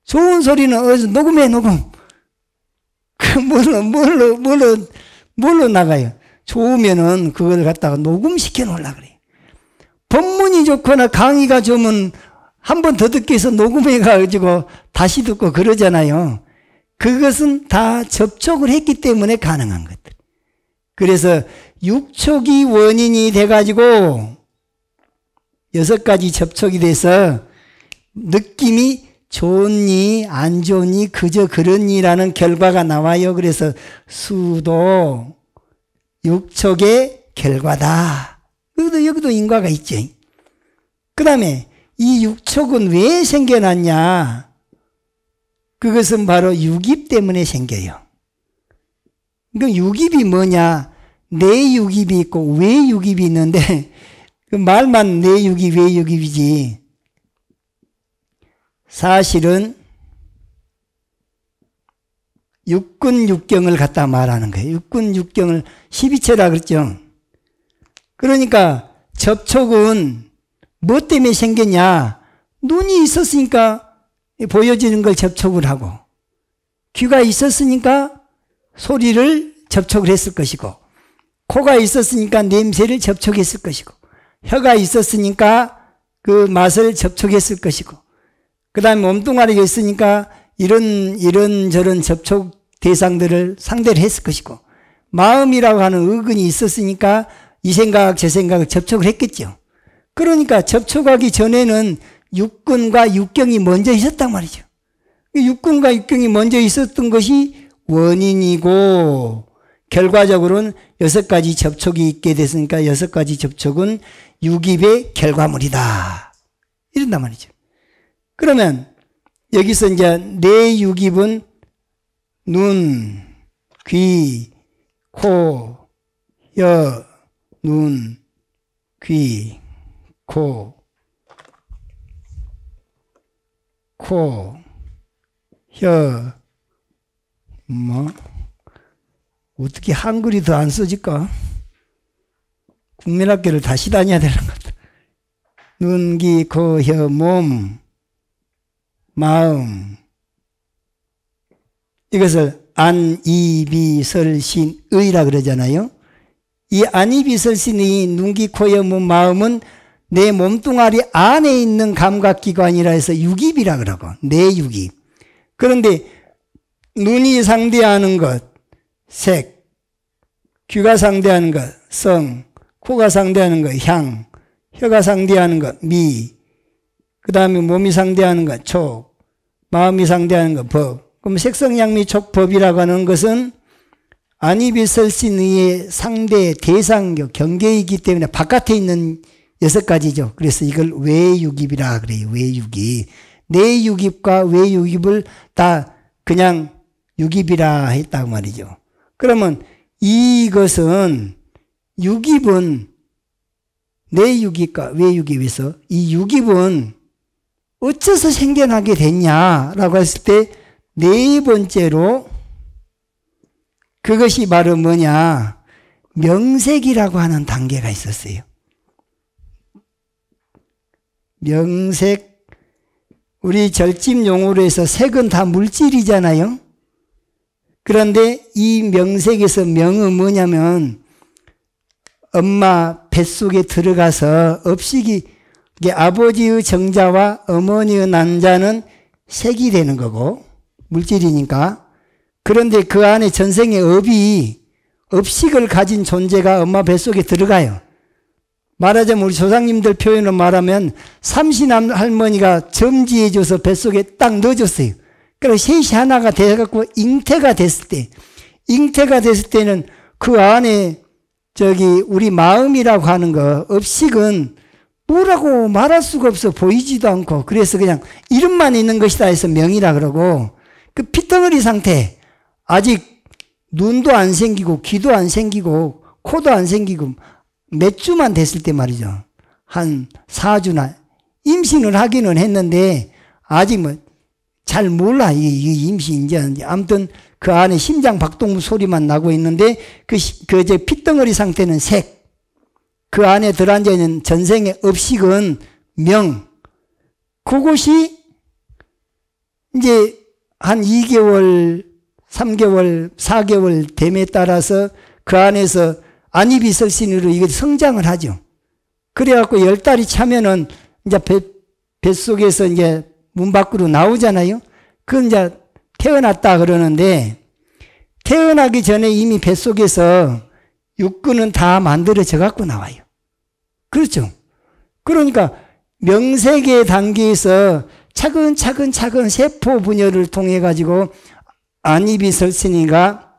좋은 소리는 어디서 녹음해, 녹음. 뭘로 나가요? 좋으면은 그걸 갖다가 녹음시켜 놓으려 그래요. 법문이 좋거나 강의가 좋으면 한 번 더 듣기 위해서 녹음해가지고 다시 듣고 그러잖아요. 그것은 다 접촉을 했기 때문에 가능한 것들. 그래서 육촉이 원인이 돼가지고 6가지 접촉이 돼서 느낌이 좋니 안 좋니 그저 그러니라는 결과가 나와요. 그래서 수도 육촉의 결과다. 여기도 인과가 있죠. 그 다음에 이 육촉은 왜 생겨났냐? 그것은 바로 육입 때문에 생겨요. 그 육입이 뭐냐? 내 육입이 있고 외 육입이 있는데 그 말만 내 육이 외 육입이지 사실은 육군 육경을 갖다 말하는 거예요. 육군 육경을 12처라 그랬죠. 그러니까 접촉은 뭐 때문에 생겼냐? 눈이 있었으니까 보여지는 걸 접촉을 하고 귀가 있었으니까 소리를 접촉을 했을 것이고 코가 있었으니까 냄새를 접촉했을 것이고 혀가 있었으니까 그 맛을 접촉했을 것이고 그 다음에 몸뚱아리가 있으니까 이런 접촉 대상들을 상대를 했을 것이고 마음이라고 하는 의근이 있었으니까 이 생각 저 생각을 접촉을 했겠죠. 그러니까 접촉하기 전에는 육근과 육경이 먼저 있었단 말이죠. 육근과 육경이 먼저 있었던 것이 원인이고 결과적으로는 6가지 접촉이 있게 됐으니까 6가지 접촉은 육입의 결과물이다. 이런단 말이죠. 그러면 여기서 이제 내 육입은 눈, 귀, 코, 혀, 눈, 귀, 코, 혀, 어떻게 한글이 더 안 써질까? 국민학교를 다시 다녀야 되는 것 같아. 눈, 귀, 코, 혀, 몸, 마음. 이것을 안이비설신의라 그러잖아요. 이 안이비설신의 눈, 귀, 코, 혀, 몸, 마음은 내 몸뚱아리 안에 있는 감각기관이라 해서 육입이라 그러고 내 육입. 그런데 눈이 상대하는 것 색, 귀가 상대하는 것 성, 코가 상대하는 것 향, 혀가 상대하는 것 미, 그 다음에 몸이 상대하는 것 촉, 마음이 상대하는 것 법. 그럼 색성양미촉법이라고 하는 것은 안이비설신의의 상대 대상격 경계이기 때문에 바깥에 있는 6가지죠. 그래서 이걸 외육입이라 그래요. 외육입. 내 육입과 외육입을 다 그냥 육입이라 했다고 말이죠. 그러면 이것은 육입은 내 육입과 외육입에서 이 육입은 어째서 생겨나게 됐냐라고 했을 때 네 번째로 그것이 바로 뭐냐? 명색이라고 하는 단계가 있었어요. 명색, 우리 절집 용어로 해서 색은 다 물질이잖아요. 그런데 이 명색에서 명은 뭐냐면 엄마 뱃속에 들어가서 업식이 아버지의 정자와 어머니의 난자는 색이 되는 거고 물질이니까. 그런데 그 안에 전생의 업식을 가진 존재가 엄마 뱃속에 들어가요. 말하자면 우리 조상님들 표현으로 말하면 삼신함 할머니가 점지해줘서 뱃속에 딱 넣어줬어요. 그래서 셋이 하나가 돼갖고 잉태가 됐을 때는 그 안에 우리 마음이라고 하는 거 업식은 뭐라고 말할 수가 없어. 보이지도 않고. 그래서 그냥 이름만 있는 것이다 해서 명이라 그러고 그 피덩어리 상태 아직 눈도 안 생기고 귀도 안 생기고 코도 안 생기고 몇 주만 됐을 때 말이죠. 한 4주나 임신을 하기는 했는데 아직 잘 몰라. 이 임신인지 아무튼 그 안에 심장 박동 소리만 나고 있는데 이제 핏덩어리 상태는 색. 그 안에 들어앉아 있는 전생의 업식은 명. 그것이 이제 한 2개월, 3개월, 4개월 됨에 따라서 그 안에서 안이비설신으로 이게 성장을 하죠. 그래갖고 10달이 차면은 이제 뱃속에서 이제 문 밖으로 나오잖아요. 그건 이제 태어났다 그러는데 태어나기 전에 이미 뱃속에서 육근은 다 만들어져 갖고 나와요. 그렇죠. 그러니까 명색의 단계에서 차근차근 세포 분열을 통해 가지고 안입이설신이가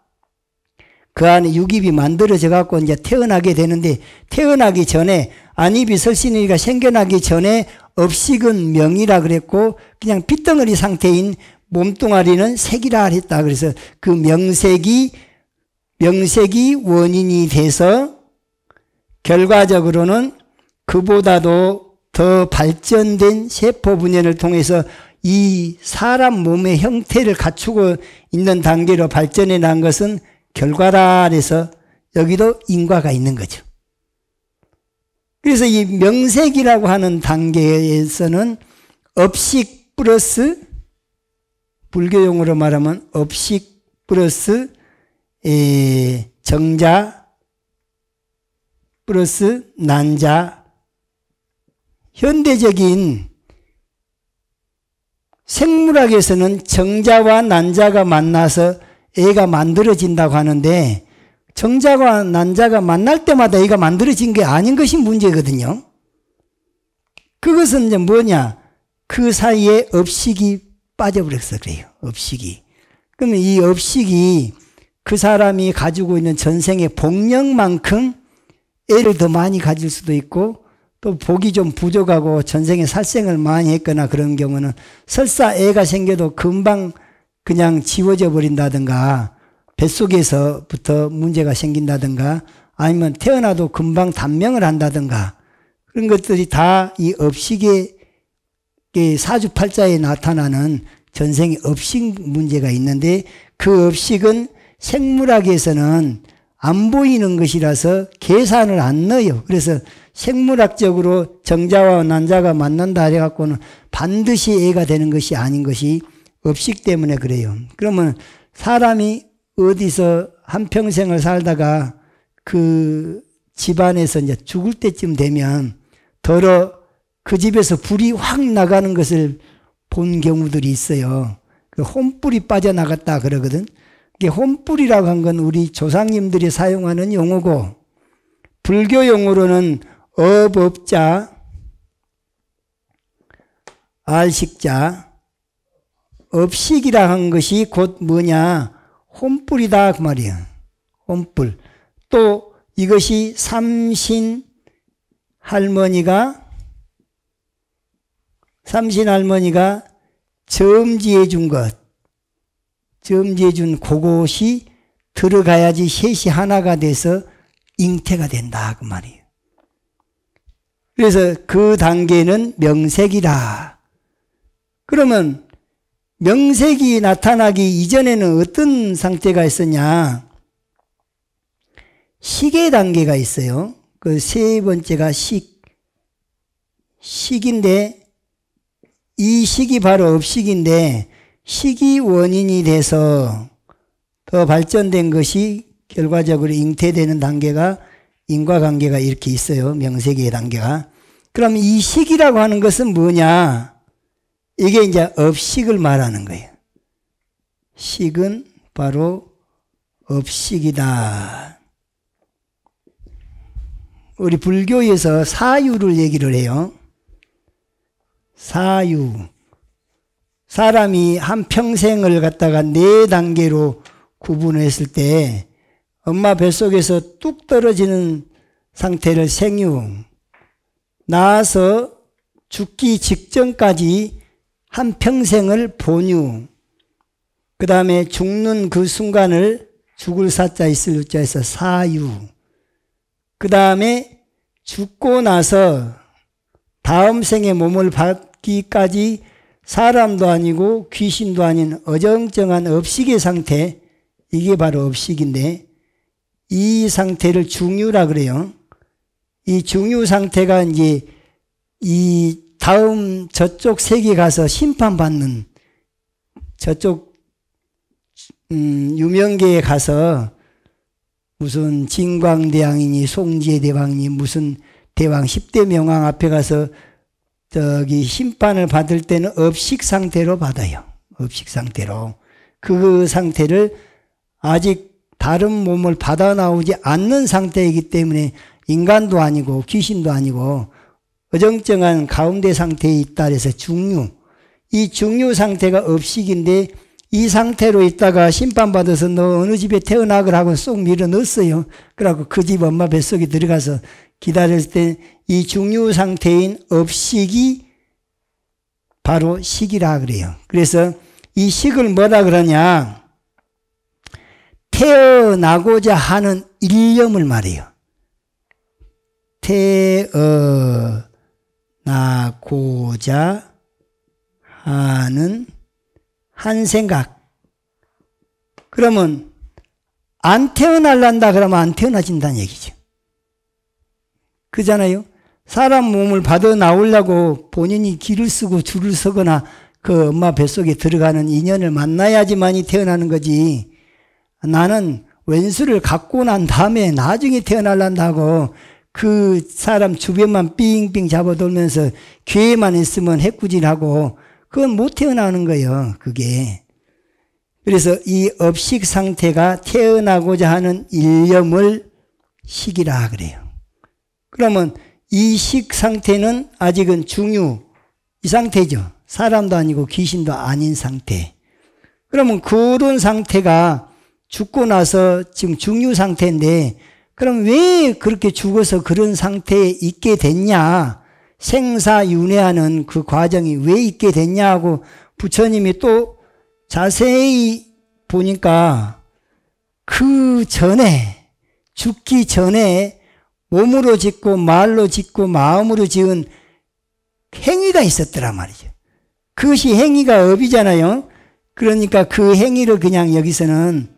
그 안에 육입이 만들어져 갖고 이제 태어나게 되는데 태어나기 전에 안입이설신이가 생겨나기 전에 업식은 명이라 그랬고 그냥 핏덩어리 상태인 몸뚱아리는 색이라 했다. 그래서 그 명색이 원인이 돼서 결과적으로는 그보다도 더 발전된 세포 분열을 통해서 이 사람 몸의 형태를 갖추고 있는 단계로 발전해 난 것은 결과라 해서 여기도 인과가 있는 거죠. 그래서 이 명색이라고 하는 단계에서는 업식 플러스 불교용어로 말하면 업식 플러스 정자 플러스 난자 현대적인 생물학에서는 정자와 난자가 만나서 애가 만들어진다고 하는데 정자와 난자가 만날 때마다 애가 만들어진 게 아닌 것이 문제거든요. 그것은 이제 뭐냐? 그 사이에 업식이 빠져버렸어 그래요. 업식이. 그러면 이 업식이 그 사람이 가지고 있는 전생의 복력만큼 애를 더 많이 가질 수도 있고 또 복이 좀 부족하고 전생에 살생을 많이 했거나 그런 경우는 설사 애가 생겨도 금방 그냥 지워져 버린다든가 뱃속에서부터 문제가 생긴다든가 아니면 태어나도 금방 단명을 한다든가 그런 것들이 다 이 업식의 사주팔자에 나타나는 전생의 업식 문제가 있는데 그 업식은 생물학에서는 안 보이는 것이라서 계산을 안 넣어요. 그래서 생물학적으로 정자와 난자가 만난다 해갖고는 반드시 애가 되는 것이 아닌 것이 업식 때문에 그래요. 그러면 사람이 어디서 한평생을 살다가 그 집안에서 이제 죽을 때쯤 되면 더러 그 집에서 불이 확 나가는 것을 본 경우들이 있어요. 그 혼불이 빠져나갔다 그러거든. 이게 혼불이라고 한 건 우리 조상님들이 사용하는 용어고 불교 용어로는 업자, 알식자, 업식이라 한 것이 곧 뭐냐? 혼불이다 그 말이야. 혼불. 또 이것이 삼신 할머니가 점지해 준 것, 점지해 준 그것이 들어가야지 셋이 하나가 돼서 잉태가 된다 그 말이에요. 그래서 그 단계는 명색이라. 그러면 명색이 나타나기 이전에는 어떤 상태가 있었냐? 식의 단계가 있어요. 그 세 번째가 식인데 이 식이 바로 업식인데 식이 원인이 돼서 더 발전된 것이 결과적으로 잉태되는 단계가 인과관계가 이렇게 있어요. 명색의 단계가. 그럼 이 식이라고 하는 것은 뭐냐? 이게 이제 업식을 말하는 거예요. 식은 바로 업식이다. 우리 불교에서 사유를 얘기를 해요. 사유. 사람이 한 평생을 갖다가 4단계로 구분했을 때 엄마 뱃속에서 뚝 떨어지는 상태를 생유, 나아서 죽기 직전까지 한 평생을 본유, 그 다음에 죽는 그 순간을 죽을 사자 있을 유자에서 사유, 그 다음에 죽고 나서 다음 생에 몸을 받기까지 사람도 아니고 귀신도 아닌 어정쩡한 업식의 상태, 이게 바로 업식인데 이 상태를 중유라 그래요. 이 중유 상태가 이제 이 다음 저쪽 세계 가서 심판받는 저쪽 유명계에 가서 무슨 진광대왕이니 송지대왕이니 무슨 대왕 10대 명왕 앞에 가서 저기 심판을 받을 때는 업식 상태로 받아요. 업식 상태로. 그 상태를 아직 다른 몸을 받아 나오지 않는 상태이기 때문에 인간도 아니고 귀신도 아니고 어정쩡한 가운데 상태에 있다 그래서 중유. 이 중유 상태가 업식인데 이 상태로 있다가 심판받아서 너 어느 집에 태어나거라 하고 쏙 밀어 넣었어요. 그래갖고 그 집 엄마 뱃속에 들어가서 기다릴 때 이 중유 상태인 업식이 바로 식이라 그래요. 그래서 이 식을 뭐라 그러냐? 태어나고자 하는 일념을 말해요. 태어나고자 하는 한 생각. 그러면 안 태어날란다 그러면 안 태어나진다는 얘기죠. 그잖아요. 사람 몸을 받아 나오려고 본인이 길을 쓰고 줄을 서거나 그 엄마 뱃속에 들어가는 인연을 만나야지만이 태어나는 거지. 나는 왼수를 갖고 난 다음에 나중에 태어날란다고 그 사람 주변만 삥삥 잡아돌면서 기회만 있으면 해꾸질하고 그건 못 태어나는 거예요. 그게. 그래서 이 업식 상태가 태어나고자 하는 일념을 식이라 그래요. 그러면 이 식 상태는 아직은 중유 이 상태죠. 사람도 아니고 귀신도 아닌 상태. 그러면 그런 상태가 죽고 나서 지금 중유 상태인데 그럼 왜 그렇게 죽어서 그런 상태에 있게 됐냐? 생사윤회하는 그 과정이 왜 있게 됐냐고 부처님이 또 자세히 보니까 그 전에 죽기 전에 몸으로 짓고 말로 짓고 마음으로 지은 행위가 있었더란 말이죠. 그것이 행위가 업이잖아요. 그러니까 그 행위를 그냥 여기서는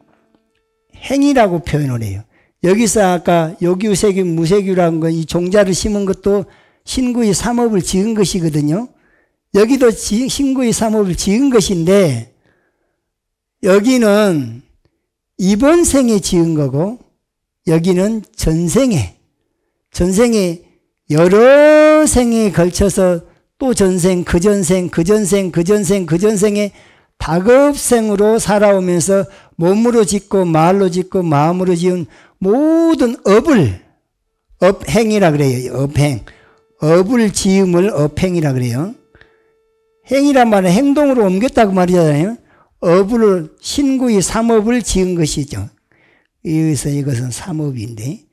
행위라고 표현을 해요. 여기서 아까 요규, 세규, 무세규라는 건 이 종자를 심은 것도 신구의 삼업을 지은 것이거든요. 여기도 신구의 삼업을 지은 것인데 여기는 이번 생에 지은 거고 여기는 전생에 여러 생에 걸쳐서 또 전생, 그 전생, 그 전생, 그 전생, 그 전생에 다급생으로 살아오면서 몸으로 짓고 말로 짓고 마음으로 지은 모든 업행이라 그래요. 업행. 업을 지음을 업행이라 그래요. 행이란 말은 행동으로 옮겼다고 말이잖아요. 업을 신구의 삼업을 지은 것이죠. 여기서 이것은 삼업인데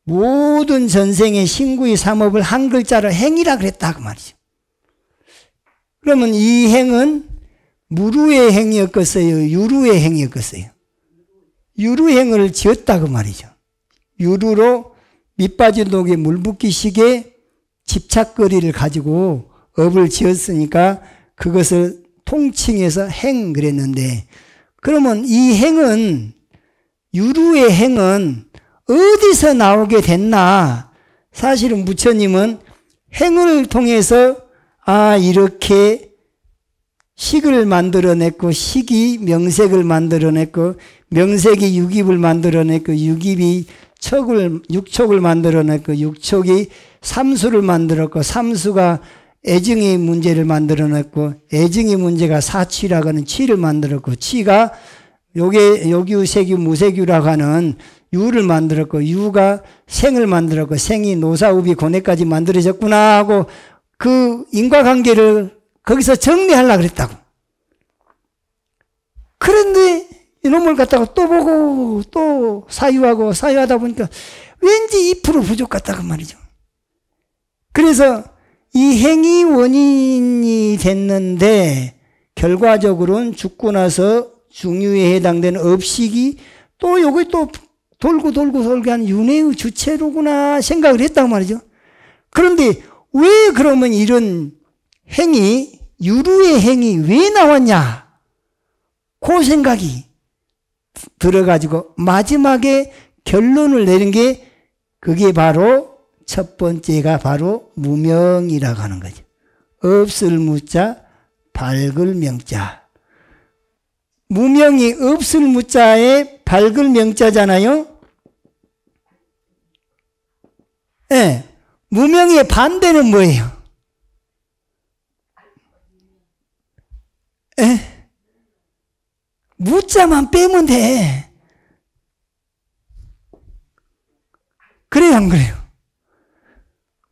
모든 전생의 신구의 삼업을 한 글자로 행이라 그랬다고 말이죠. 그러면 이 행은 무루의 행이었겠어요? 유루의 행이었겠어요? 유루행을 지었다고 말이죠. 유루로 밑빠진 독에 물 붓기식의 집착거리를 가지고 업을 지었으니까 그것을 통칭해서 행 그랬는데 그러면 이 행은 유루의 행은 어디서 나오게 됐나? 사실은 부처님은 행을 통해서 이렇게 식을 만들어냈고 식이 명색을 만들어냈고 명색이 육입을 만들어냈고 육입이 육촉을 만들어냈고 육촉이 삼수를 만들었고 삼수가 애증의 문제를 만들어냈고 애증의 문제가 사취라고 하는 취를 만들었고 취가 요규, 세규, 무세규라고 하는 유를 만들었고 유가 생을 만들었고 생이 노사우비 고뇌까지 만들어졌구나 하고 그 인과관계를 거기서 정리하려고 그랬다고. 그런데 이놈을 갖다가 또 보고 또 사유하고 사유하다 보니까 왠지 2% 부족 같다고 말이죠. 그래서 이 행위 원인이 됐는데 결과적으로는 죽고 나서 중유에 해당되는 업식이 또 요거 또 돌고 한 윤회의 주체로구나 생각을 했다고 말이죠. 그런데 왜 그러면 이런 행위, 유루의 행위 왜 나왔냐? 그 생각이 들어가지고 마지막에 결론을 내린 게 그게 바로 첫 번째가 바로 무명이라고 하는 거죠. 없을 무자, 밝을 명자. 무명이 없을 무자에 밝을 명자잖아요. 네. 무명의 반대는 뭐예요? 네. 무자만 빼면 돼. 그래요, 안 그래요?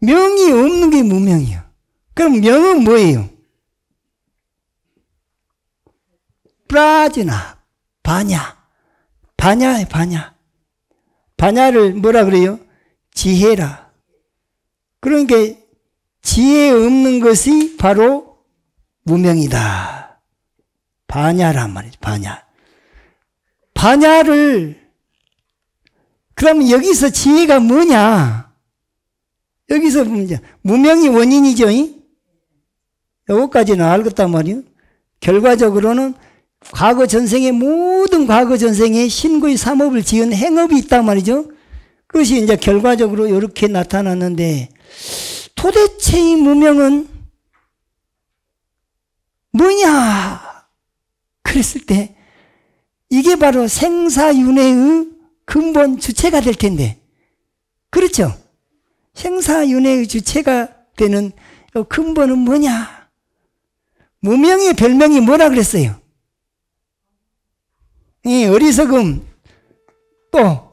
명이 없는 게 무명이에요. 그럼 명은 뭐예요? 프라즈나, 바냐. 바냐에 바냐. 바냐를 뭐라 그래요? 지혜라. 그러니까 지혜 없는 것이 바로 무명이다. 바냐란 말이죠. 바냐. 바냐를 그럼 여기서 지혜가 뭐냐? 여기서 무명이 원인이죠. 여기까지는 알겠단 말이에요. 결과적으로는 과거 전생에 모든 과거 전생에 신구의 삼업을 지은 행업이 있단 말이죠. 그것이 이제 결과적으로 이렇게 나타났는데 도대체 이 무명은 뭐냐? 그랬을 때 이게 바로 생사윤회의 근본 주체가 될 텐데 그렇죠? 생사윤회의 주체가 되는 근본은 뭐냐? 무명의 별명이 뭐라 그랬어요? 이 어리석음 또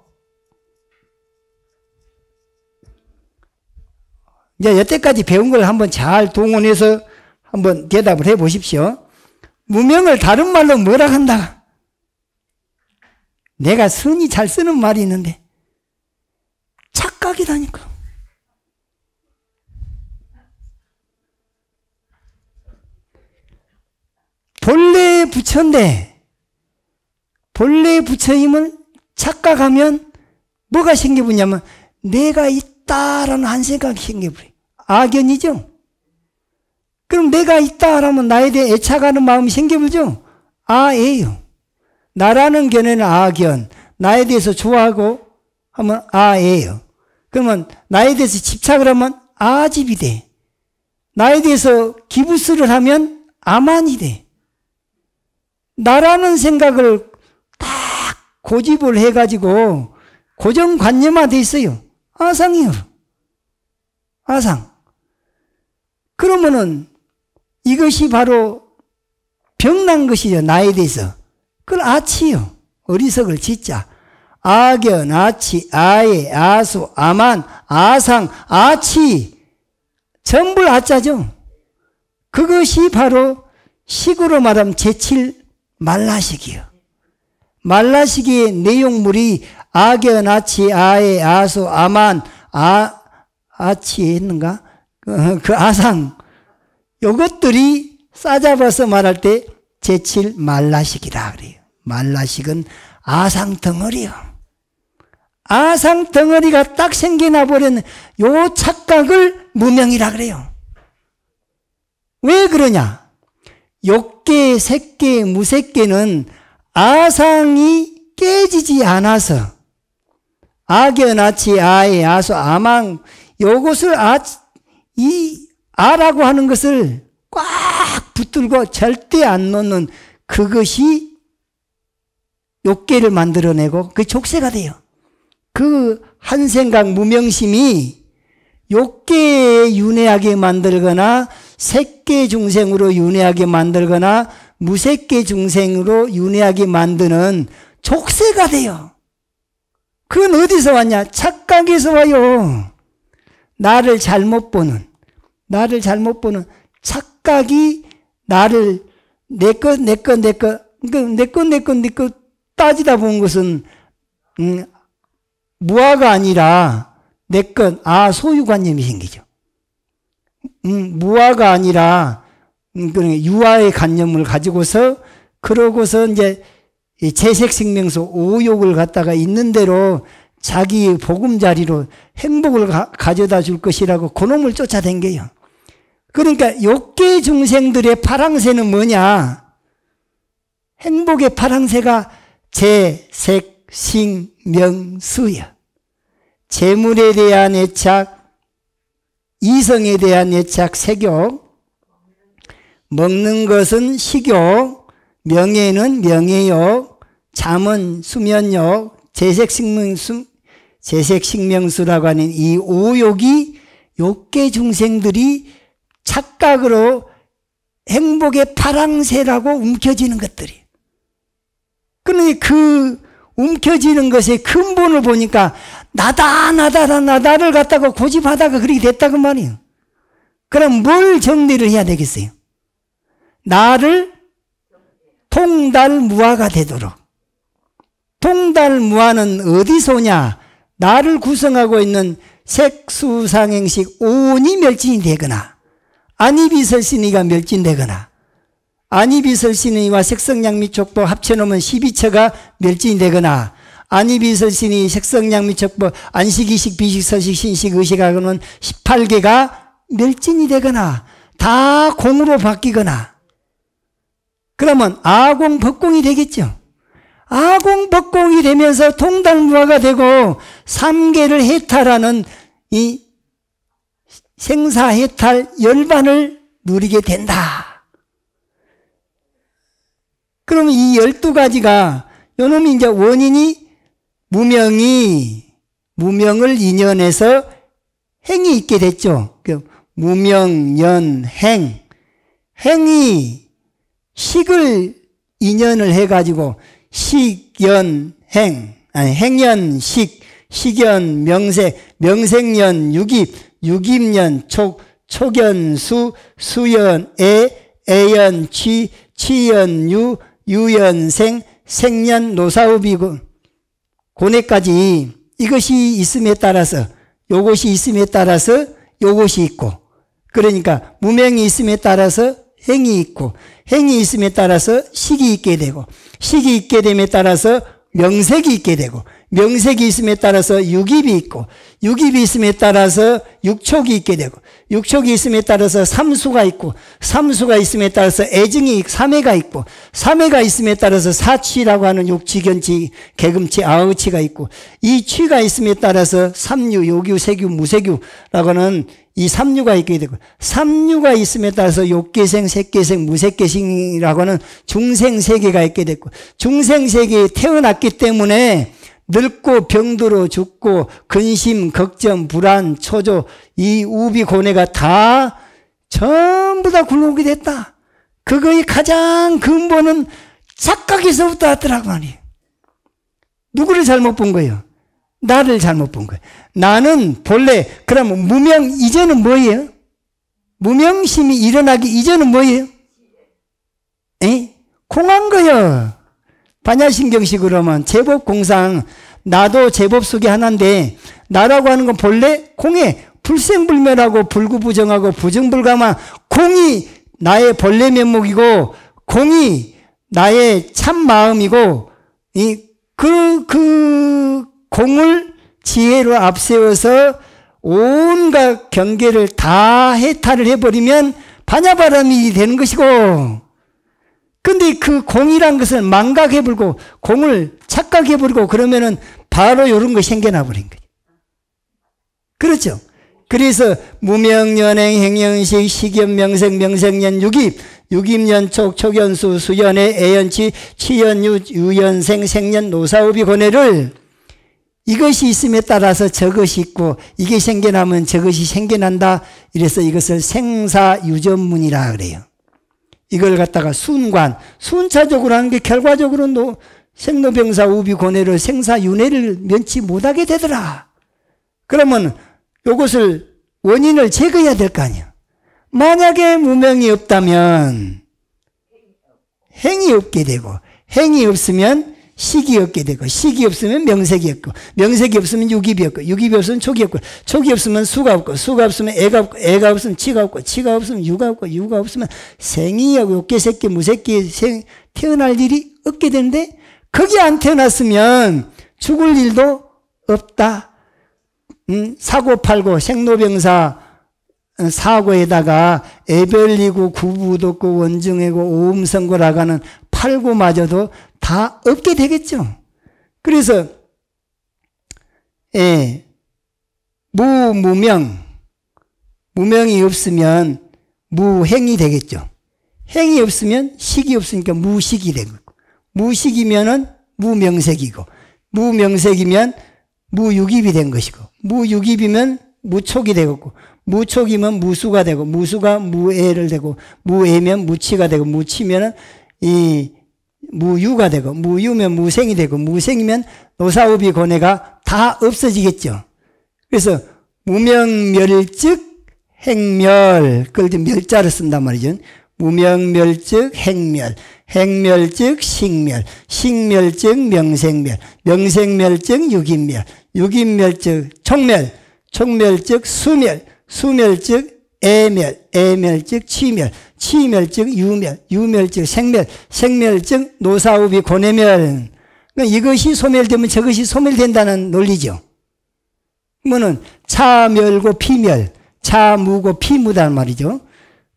이제 여태까지 배운 걸 한번 잘 동원해서 한번 대답을 해 보십시오. 무명을 다른 말로 뭐라 한다? 내가 선이 잘 쓰는 말이 있는데 착각이라니까. 본래 부처인데 본래 부처임을 착각하면 뭐가 생겨버냐면 내가 있다라는 한 생각이 생겨버려요. 악연이죠. 그럼 내가 있다라면 나에 대해 애착하는 마음이 생겨버리죠. 아예요. 나라는 견해는 아견, 나에 대해서 좋아하고 하면 아예요. 그러면 나에 대해서 집착을 하면 아집이 돼. 나에 대해서 기부스를 하면 아만이 돼. 나라는 생각을 딱 고집을 해가지고 고정관념화 돼 있어요. 아상이요. 아상. 그러면은 이것이 바로 병난 것이죠. 나에 대해서. 그걸 아치요. 어리석을 짓자. 아견, 아치, 아예, 아수, 아만, 아상, 아치. 전부 아자죠. 그것이 바로 식으로 말하면 제7 말라식이요. 말라식의 내용물이 아견, 아치, 아예, 아수, 아만, 아치 했는가? 그 아상. 요것들이 싸잡아서 말할 때 제7 말라식이라 그래요. 말라식은 아상 덩어리요. 아상 덩어리가 딱 생겨나 버렸는 요 착각을 무명이라 그래요. 왜 그러냐? 욕계, 색계, 무색계는 아상이 깨지지 않아서 아견, 아치, 아예, 아수, 아망 요것을 이 아라고 하는 것을 꽉 붙들고 절대 안 놓는 그것이 욕계를 만들어내고 그 족쇄가 돼요. 그 한 생각 무명심이 욕계에 윤회하게 만들거나 색계 중생으로 윤회하게 만들거나 무색계 중생으로 윤회하게 만드는 족쇄가 돼요. 그건 어디서 왔냐? 착각에서 와요. 나를 잘못 보는 착각이 나를 내 것 따지다 보는 것은 무아가 아니라 내 것, 소유관념이 생기죠. 무아가 아니라 유아의 관념을 가지고서 그러고서 이제 재색생명수 오욕을 갖다가 있는 대로 자기 보금자리로 행복을 가져다 줄 것이라고 그놈을 쫓아댕겨요. 그러니까 욕계 중생들의 파랑새는 뭐냐? 행복의 파랑새가 재, 색, 식, 명, 수여. 재물에 대한 애착, 이성에 대한 애착, 색욕, 먹는 것은 식욕, 명예는 명예욕, 잠은 수면욕, 재색식명수라고 하는 이 오욕이 욕계 중생들이 착각으로 행복의 파랑새라고 움켜쥐는 것들이. 그러니 그 움켜쥐는 것의 근본을 보니까 나다를 갖다가 고집하다가 그렇게 됐다고 말이에요. 그럼 뭘 정리를 해야 되겠어요? 나를 통달무화가 되도록. 통달무화는 어디서 오냐? 나를 구성하고 있는 색수상행식 오온이 멸진이 되거나, 안이비설신이가 멸진되거나, 안이비설신이와 색성양미촉보 합쳐놓으면 12처가 멸진이 되거나, 안이비설신이 색성양미촉보 안식이식 비식 신식 의식하고는 18개가 멸진이 되거나 다 공으로 바뀌거나, 그러면 아공법공이 되겠죠. 아공법공이 되면서 통달무화가 되고 3계를 해탈하는 이 생사해탈 열반을 누리게 된다. 그러면 이 12가지가 요놈이 이제 원인이 무명을 인연해서 행이 있게 됐죠. 무명, 연, 행. 행이 식을 인연을 해가지고 식연, 행, 아니, 행연, 식연, 명색, 명색연, 육입연, 촉연, 수연, 애연, 취연, 유연, 생연, 노사업이고, 고뇌까지 이것이 있음에 따라서, 요것이 있음에 따라서 요것이 있고, 그러니까 무명이 있음에 따라서 행이 있고, 행이 있음에 따라서 식이 있게 되고, 식이 있게 됨에 따라서 명색이 있게 되고, 명색이 있음에 따라서 육입이 있고, 육입이 있음에 따라서 육촉이 있게 되고, 육촉이 있음에 따라서 삼수가 있고, 삼수가 있음에 따라서 애증이, 삼해가 있고, 삼해가 있음에 따라서 사취라고 하는 육취, 견취, 개금취, 아우취가 있고, 이 취가 있음에 따라서 삼류, 요규, 세규, 무세규라고 하는 이 삼류가 있게 되고, 삼류가 있음에 따라서 욕계생, 색계생, 무색계생이라고 하는 중생세계가 있게 됐고, 중생세계에 태어났기 때문에 늙고 병들어 죽고 근심, 걱정, 불안, 초조, 이 우비, 고뇌가 다 전부 다 굴러오게 됐다. 그거의 가장 근본은 착각에서부터 왔더라고 말이에요. 누구를 잘못 본 거예요? 나를 잘못 본 거예요. 나는 본래, 그러면 무명 이전은 뭐예요? 무명심이 일어나기 이전은 뭐예요? 공한 거예요. 반야신경식으로 하면 제법공상, 나도 제법 속에 하나인데, 나라고 하는 건 본래 공해, 불생불멸하고 불구부정하고 부정불감한 공이 나의 본래 면목이고, 공이 나의 참마음이고, 그 공을 지혜로 앞세워서 온갖 경계를 다 해탈을 해버리면 반야바람이 되는 것이고, 근데 그 공이란 것은 망각해버리고 공을 착각해버리고 그러면은 바로 이런 것이 생겨나버린 거예요. 그렇죠? 그래서 무명연행, 행연식, 식연, 명색, 명색연, 육입연, 촉연수, 수연의 애연치, 치연, 유연생, 생연, 노사업이 고뇌를 이것이 있음에 따라서 저것이 있고 이게 생겨나면 저것이 생겨난다. 이래서 이것을 생사유전문이라 그래요. 이걸 갖다가 순차적으로 하는 게 결과적으로 생로병사 우비 고뇌를 생사윤회를 면치 못하게 되더라. 그러면 이것을 원인을 제거해야 될 거 아니야. 만약에 무명이 없다면 행이 없게 되고, 행이 없으면 식이 없게 되고, 식이 없으면 명색이 없고, 명색이 없으면 육입이 없고, 육입이 없으면 촉이 없고, 촉이 없으면 수가 없고, 수가 없으면 애가 없고, 애가 없으면 치가 없고, 치가 없으면 유가 없고, 유가 없으면 생이 하고 욕계 새끼 무새끼 태어날 일이 없게 되는데, 거기 안 태어났으면 죽을 일도 없다. 사고팔고 생로병사 사고에다가 애별리고 구부도 없고 원증이고 오음선고라고 하는 살고마저도 다 없게 되겠죠. 그래서 무명이 없으면 무행이 되겠죠. 행이 없으면 식이 없으니까 무식이 되고, 무식이면은 무명색이고, 무명색이면 무유깁이 된 것이고, 무유깁이면 무촉이 되고, 무촉이면 무수가 되고, 무수가 무애를 되고, 무애면 무치가 되고, 무치면은 이 무유가 되고, 무유면 무생이 되고, 무생이면 노사우비 고뇌가 다 없어지겠죠. 그래서 무명멸즉 행멸, 그걸 좀 멸자로 쓴단 말이죠. 무명멸즉 행멸, 행멸즉 식멸, 식멸즉 명생멸, 명생멸즉 유깁멸, 유깁멸즉 촉멸, 촉멸즉 수멸, 수멸즉 애멸, 애멸즉 치멸, 치멸즉 유멸, 유멸즉 생멸, 생멸즉 노사우비 고뇌멸. 그러니까 이것이 소멸되면 저것이 소멸된다는 논리죠. 그러면은 차멸고 피멸, 차무고 피무단 말이죠.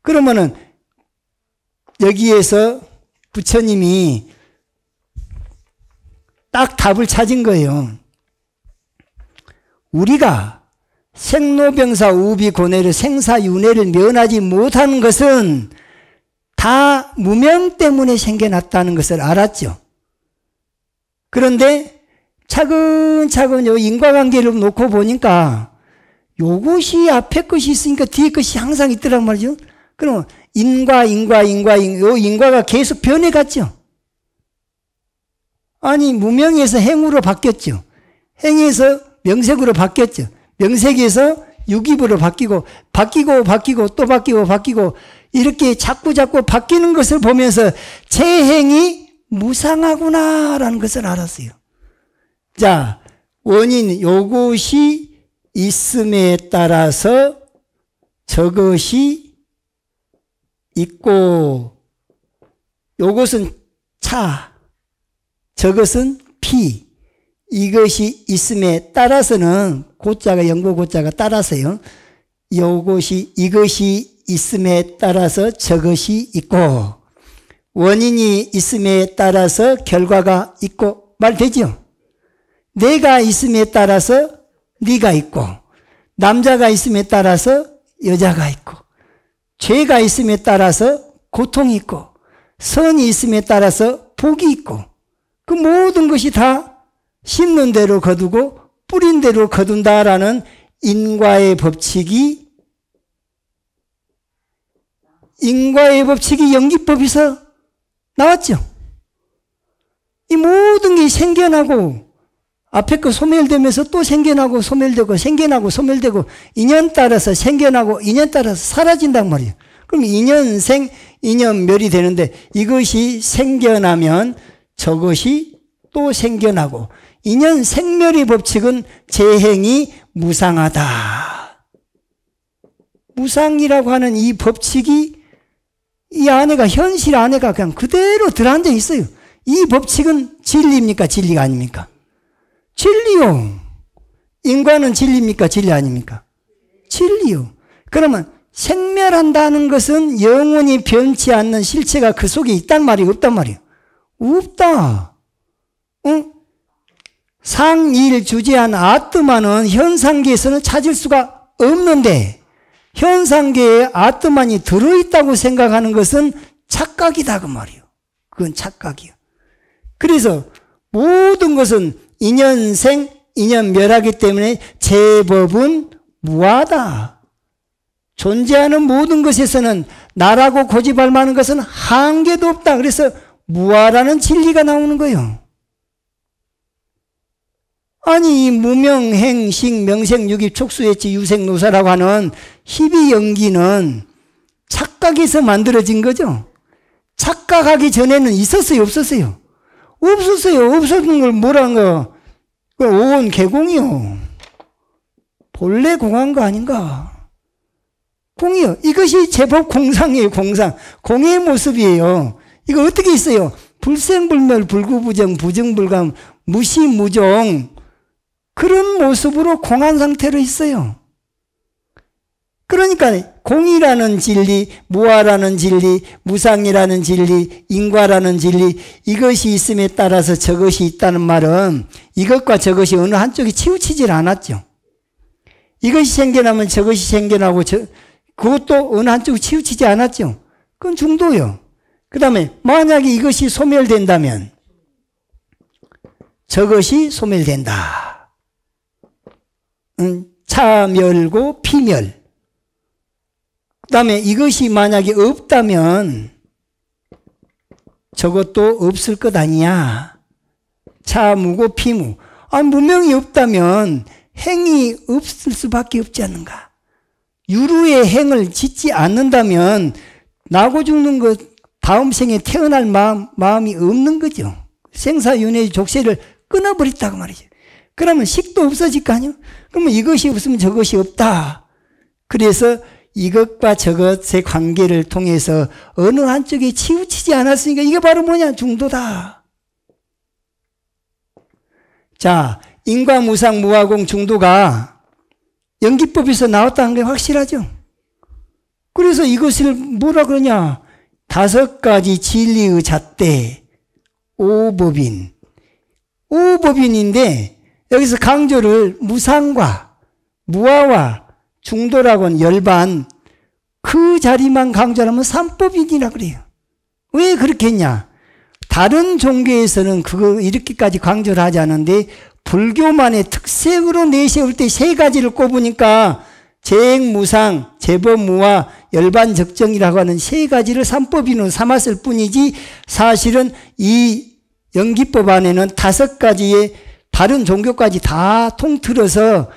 그러면은 여기에서 부처님이 딱 답을 찾은 거예요. 우리가 생로병사 우비고뇌를 생사윤회를 면하지 못하는 것은 다 무명 때문에 생겨났다는 것을 알았죠. 그런데 차근차근 인과관계를 놓고 보니까 요것이 앞에 것이 있으니까 뒤에 것이 항상 있더란 말이죠. 그럼 인과가 계속 변해갔죠. 아니 무명에서 행으로 바뀌었죠. 행에서 명색으로 바뀌었죠. 명색에서 유깁으로 바뀌고 또 바뀌고 이렇게 자꾸 바뀌는 것을 보면서 제 행이 무상하구나라는 것을 알았어요. 자, 원인 요것이 있음에 따라서 저것이 있고, 요것은 차, 저것은 피, 이것이 있음에 따라서는 고자가 영고고자가 따라서요. 이것이 있음에 따라서 저것이 있고, 원인이 있음에 따라서 결과가 있고 말되죠. 내가 있음에 따라서 네가 있고, 남자가 있음에 따라서 여자가 있고, 죄가 있음에 따라서 고통이 있고, 선이 있음에 따라서 복이 있고, 그 모든 것이 다 심는 대로 거두고 뿌린 대로 거둔다라는 인과의 법칙이 연기법에서 나왔죠. 이 모든 게 생겨나고 앞에 거 소멸되면서 또 생겨나고 소멸되고 생겨나고 소멸되고 인연 따라서 생겨나고 인연 따라서 사라진단 말이에요. 그럼 인연생 인연멸이 되는데 이것이 생겨나면 저것이 또 생겨나고 인연생멸의 법칙은 재행이 무상하다. 무상이라고 하는 이 법칙이 이 안에가 현실 안에가 그냥 그대로 들어앉아 있어요. 이 법칙은 진리입니까? 진리가 아닙니까? 진리요. 인과는 진리입니까? 진리 아닙니까? 진리요. 그러면 생멸한다는 것은 영원히 변치 않는 실체가 그 속에 있단 말이에요? 없단 말이에요? 없다. 응? 상일 주제한 아뜨만은 현상계에서는 찾을 수가 없는데 현상계에 아뜨만이 들어있다고 생각하는 것은 착각이다 그 말이에요. 그건 착각이에요. 그래서 모든 것은 인연생, 인연멸하기 때문에 제법은 무하다. 존재하는 모든 것에서는 나라고 고집할 만한 것은 한계도 없다. 그래서 무하라는 진리가 나오는 거예요. 아니 이 무명행, 식, 명생, 유깁, 촉수예치, 유생, 노사라고 하는 희비연기는 착각에서 만들어진 거죠. 착각하기 전에는 있었어요? 없었어요? 없었어요. 없었던 걸 뭐라는 거? 오온 개공이요. 본래 공한 거 아닌가? 공이요. 이것이 제법 공상이에요. 공상. 공의 모습이에요. 이거 어떻게 있어요? 불생불멸, 불구부정, 부정불감, 무시무종 그런 모습으로 공한 상태로 있어요. 그러니까 공이라는 진리, 무아라는 진리, 무상이라는 진리, 인과라는 진리, 이것이 있음에 따라서 저것이 있다는 말은 이것과 저것이 어느 한쪽이 치우치질 않았죠. 이것이 생겨나면 저것이 생겨나고 그것도 어느 한쪽이 치우치지 않았죠. 그건 중도요. 그 다음에 만약에 이것이 소멸된다면 저것이 소멸된다. 차멸고 피멸. 그 다음에 이것이 만약에 없다면 저것도 없을 것 아니냐. 차무고 피무. 무명이 없다면 행이 없을 수밖에 없지 않는가. 유루의 행을 짓지 않는다면 나고 죽는 것 다음 생에 태어날 마음이 없는 거죠. 생사윤회의 족쇄를 끊어버렸다고 말이죠. 그러면 식도 없어질 거 아니에요? 그러면 이것이 없으면 저것이 없다. 그래서 이것과 저것의 관계를 통해서 어느 한쪽에 치우치지 않았으니까 이게 바로 뭐냐? 중도다. 자, 인과, 무상, 무아공, 중도가 연기법에서 나왔다는 게 확실하죠. 그래서 이것을 뭐라 그러냐? 5가지 진리의 잣대, 오법인. 오법인인데 여기서 강조를 무상과 무아와 중도라고는 열반, 그 자리만 강조하면 삼법인이라 그래요. 왜 그렇게 했냐? 다른 종교에서는 그거 이렇게까지 강조를 하지 않는데 불교만의 특색으로 내세울 때 3가지를 꼽으니까 재행무상, 재법무아, 열반적정이라고 하는 3가지를 삼법인으로 삼았을 뿐이지 사실은 이 연기법 안에는 5가지의 다른 종교까지 다 통틀어서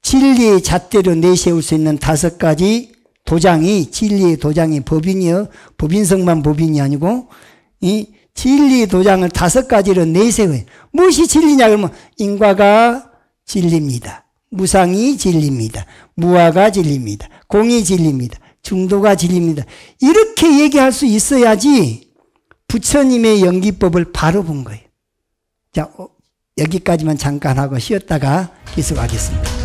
진리의 잣대로 내세울 수 있는 5가지 도장이, 진리의 도장이 법인이요. 법인성만 법인이 아니고 이 진리의 도장을 5가지로 내세워요. 무엇이 진리냐 그러면 인과가 진리입니다. 무상이 진리입니다. 무아가 진리입니다. 공이 진리입니다. 중도가 진리입니다. 이렇게 얘기할 수 있어야지 부처님의 연기법을 바로 본 거예요. 자, 여기까지만 잠깐 하고 쉬었다가 계속하겠습니다.